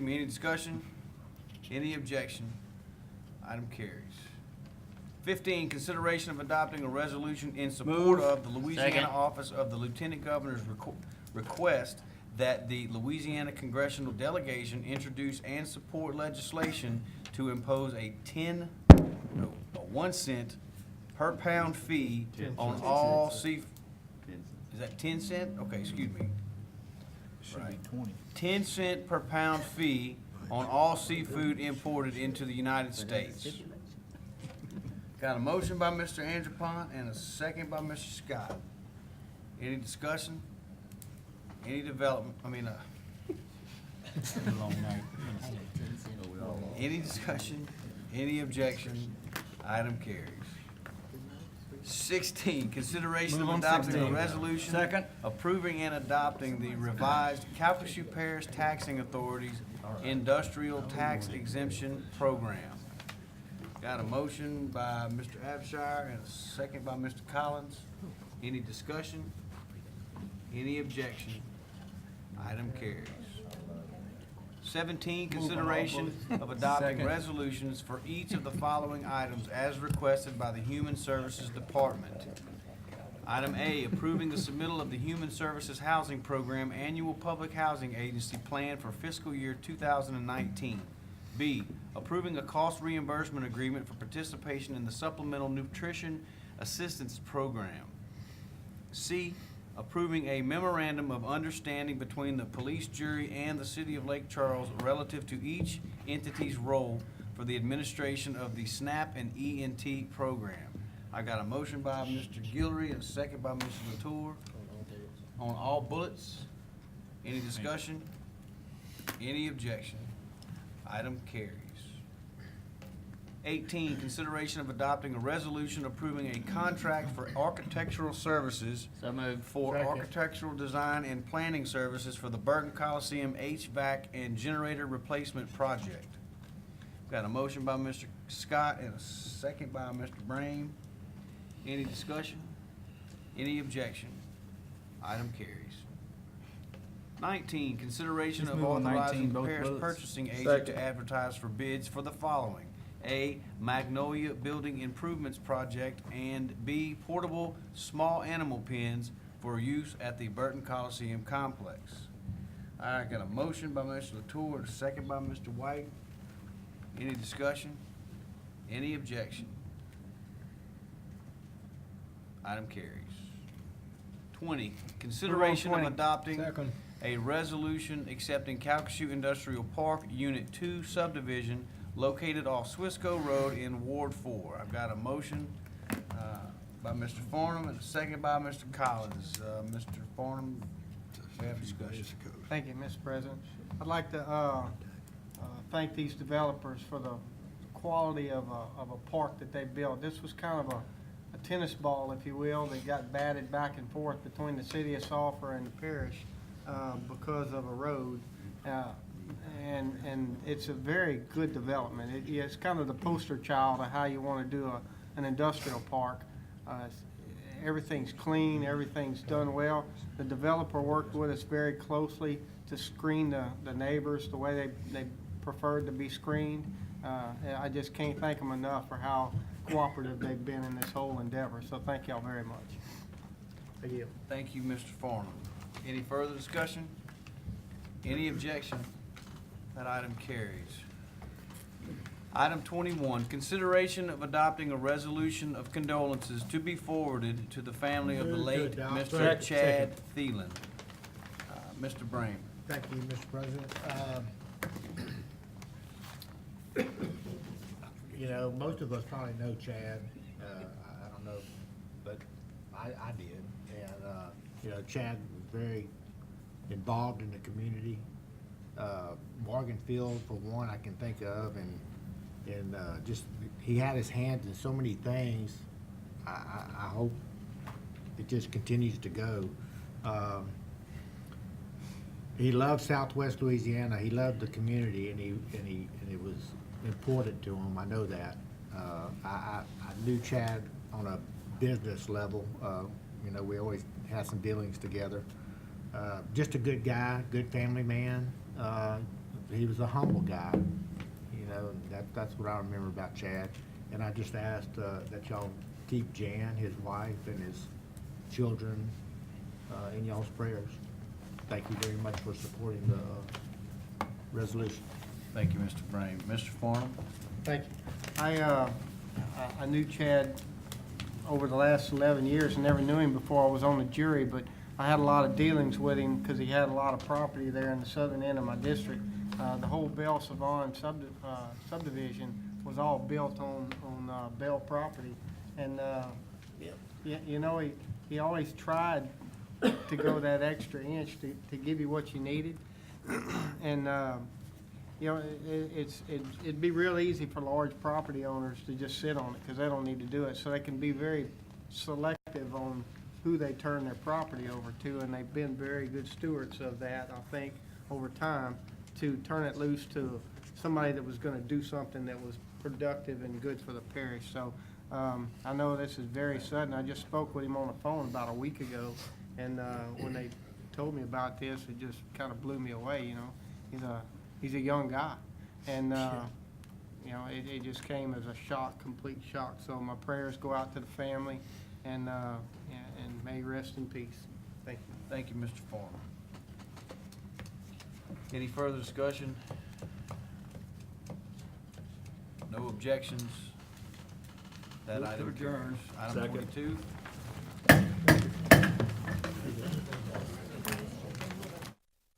any discussion? Any objection? Item carries. 15, consideration of adopting a resolution in support of the Louisiana Second. Office of the Lieutenant Governor's request that the Louisiana Congressional Delegation introduce and support legislation to impose a 1 cent per pound fee on all is that 10 cent? Okay, excuse me. Should be 20. 10 cent per pound fee on all seafood imported into the United States. Got a motion by Mr. Andrepont and a second by Mr. Scott. Any discussion? Any development? Long night. Any discussion? Any objection? Item carries. 16, consideration of Move on adopting a 16. resolution. Second. Approving and adopting the revised Calcasieu Parish Taxing Authority's Industrial Tax Exemption Program. Got a motion by Mr. Abshire and a second by Mr. Collins. Any discussion? Any objection? Item carries. 17, consideration of adopting Second. resolutions for each of the following items as requested by the Human Services Department. Item A, approving the submittal of the Human Services Housing Program Annual Public Housing Agency Plan for fiscal year 2019. B, approving a cost reimbursement agreement for participation in the Supplemental Nutrition Assistance Program. C, approving a memorandum of understanding between the police jury and the city of Lake Charles relative to each entity's role for the administration of the SNAP and ENT program. I got a motion by Mr. Guillory and a second by Mr. Latour. On all bullets. Any discussion? Any objection? Item carries. 18, consideration of adopting a resolution approving a contract for architectural services So moved. for architectural design and planning services for the Burton Coliseum HVAC and generator replacement project. Got a motion by Mr. Scott and a second by Mr. Brame. Any discussion? Any objection? Item carries. 19, consideration Let's of move on 19, authorizing both Paris bullets. purchasing agent Second. to advertise for bids for the following: A, Magnolia Building Improvements Project, and B, portable small animal pens for use at the Burton Coliseum complex. I got a motion by Mr. Latour, a second by Mr. White. Any discussion? Any objection? Item carries. 20, consideration of 20. adopting Second. a resolution accepting Calcasieu Industrial Park Unit 2 subdivision located off Swisco Road in Ward 4. I've got a motion by Mr. Farnum and a second by Mr. Collins. Mr. Farnum, we have discussion. Thank you, Mr. President. I'd like to thank these developers for the quality of a park that they built. This was kind of a tennis ball, if you will, that got batted back and forth between the city of Sulphur and the parish because of a road. And it's a very good development. It's kind of the poster child of how you want to do an industrial park. Everything's clean, everything's done well. The developer worked with us very closely to screen the neighbors the way they preferred to be screened. I just can't thank them enough for how cooperative they've been in this whole endeavor, so thank y'all very much. Thank you. Thank you, Mr. Farnum. Any further discussion? Any objection? That item carries. Item 21, consideration of adopting a resolution of condolences to be forwarded to the family of the Move to late adopt. Mr. Second. Chad Thielen. Mr. Brame. Thank you, Mr. President. You know, most of us probably know Chad. I don't know, but I did. And, you know, Chad was very involved in the community. Morganfield, for one, I can think of, and just, he had his hands in so many things. I hope it just continues to go. He loved Southwest Louisiana. He loved the community, and it was important to him. I know that. I knew Chad on a business level. You know, we always had some dealings together. Just a good guy, good family man. He was a humble guy. You know, that's what I remember about Chad. And I just asked that y'all keep Jan, his wife, and his children in y'all's prayers. Thank you very much for supporting the resolution. Thank you, Mr. Brame. Mr. Farnum? Thank you. I knew Chad over the last 11 years and never knew him before I was on the jury, but I had a lot of dealings with him because he had a lot of property there in the southern end of my district. The whole Bell Savon subdivision was all built on Bell property. And, you know, he always tried to go that extra inch to give you what you needed. And, you know, it'd be real easy for large property owners to just sit on it because they don't need to do it. So they can be very selective on who they turn their property over to, and they've been very good stewards of that, I think, over time, to turn it loose to somebody that was gonna do something that was productive and good for the parish. So, I know this is very sudden. I just spoke with him on the phone about a week ago, and, when they told me about this, it just kind of blew me away, you know. He's a young guy, and, you know, it just came as a shock, complete shock. So my prayers go out to the family, and may he rest in peace. Thank you. Thank you, Mr. Farnum. Any further discussion? No objections? That Move to item adjourn. carries. Item Second. 22.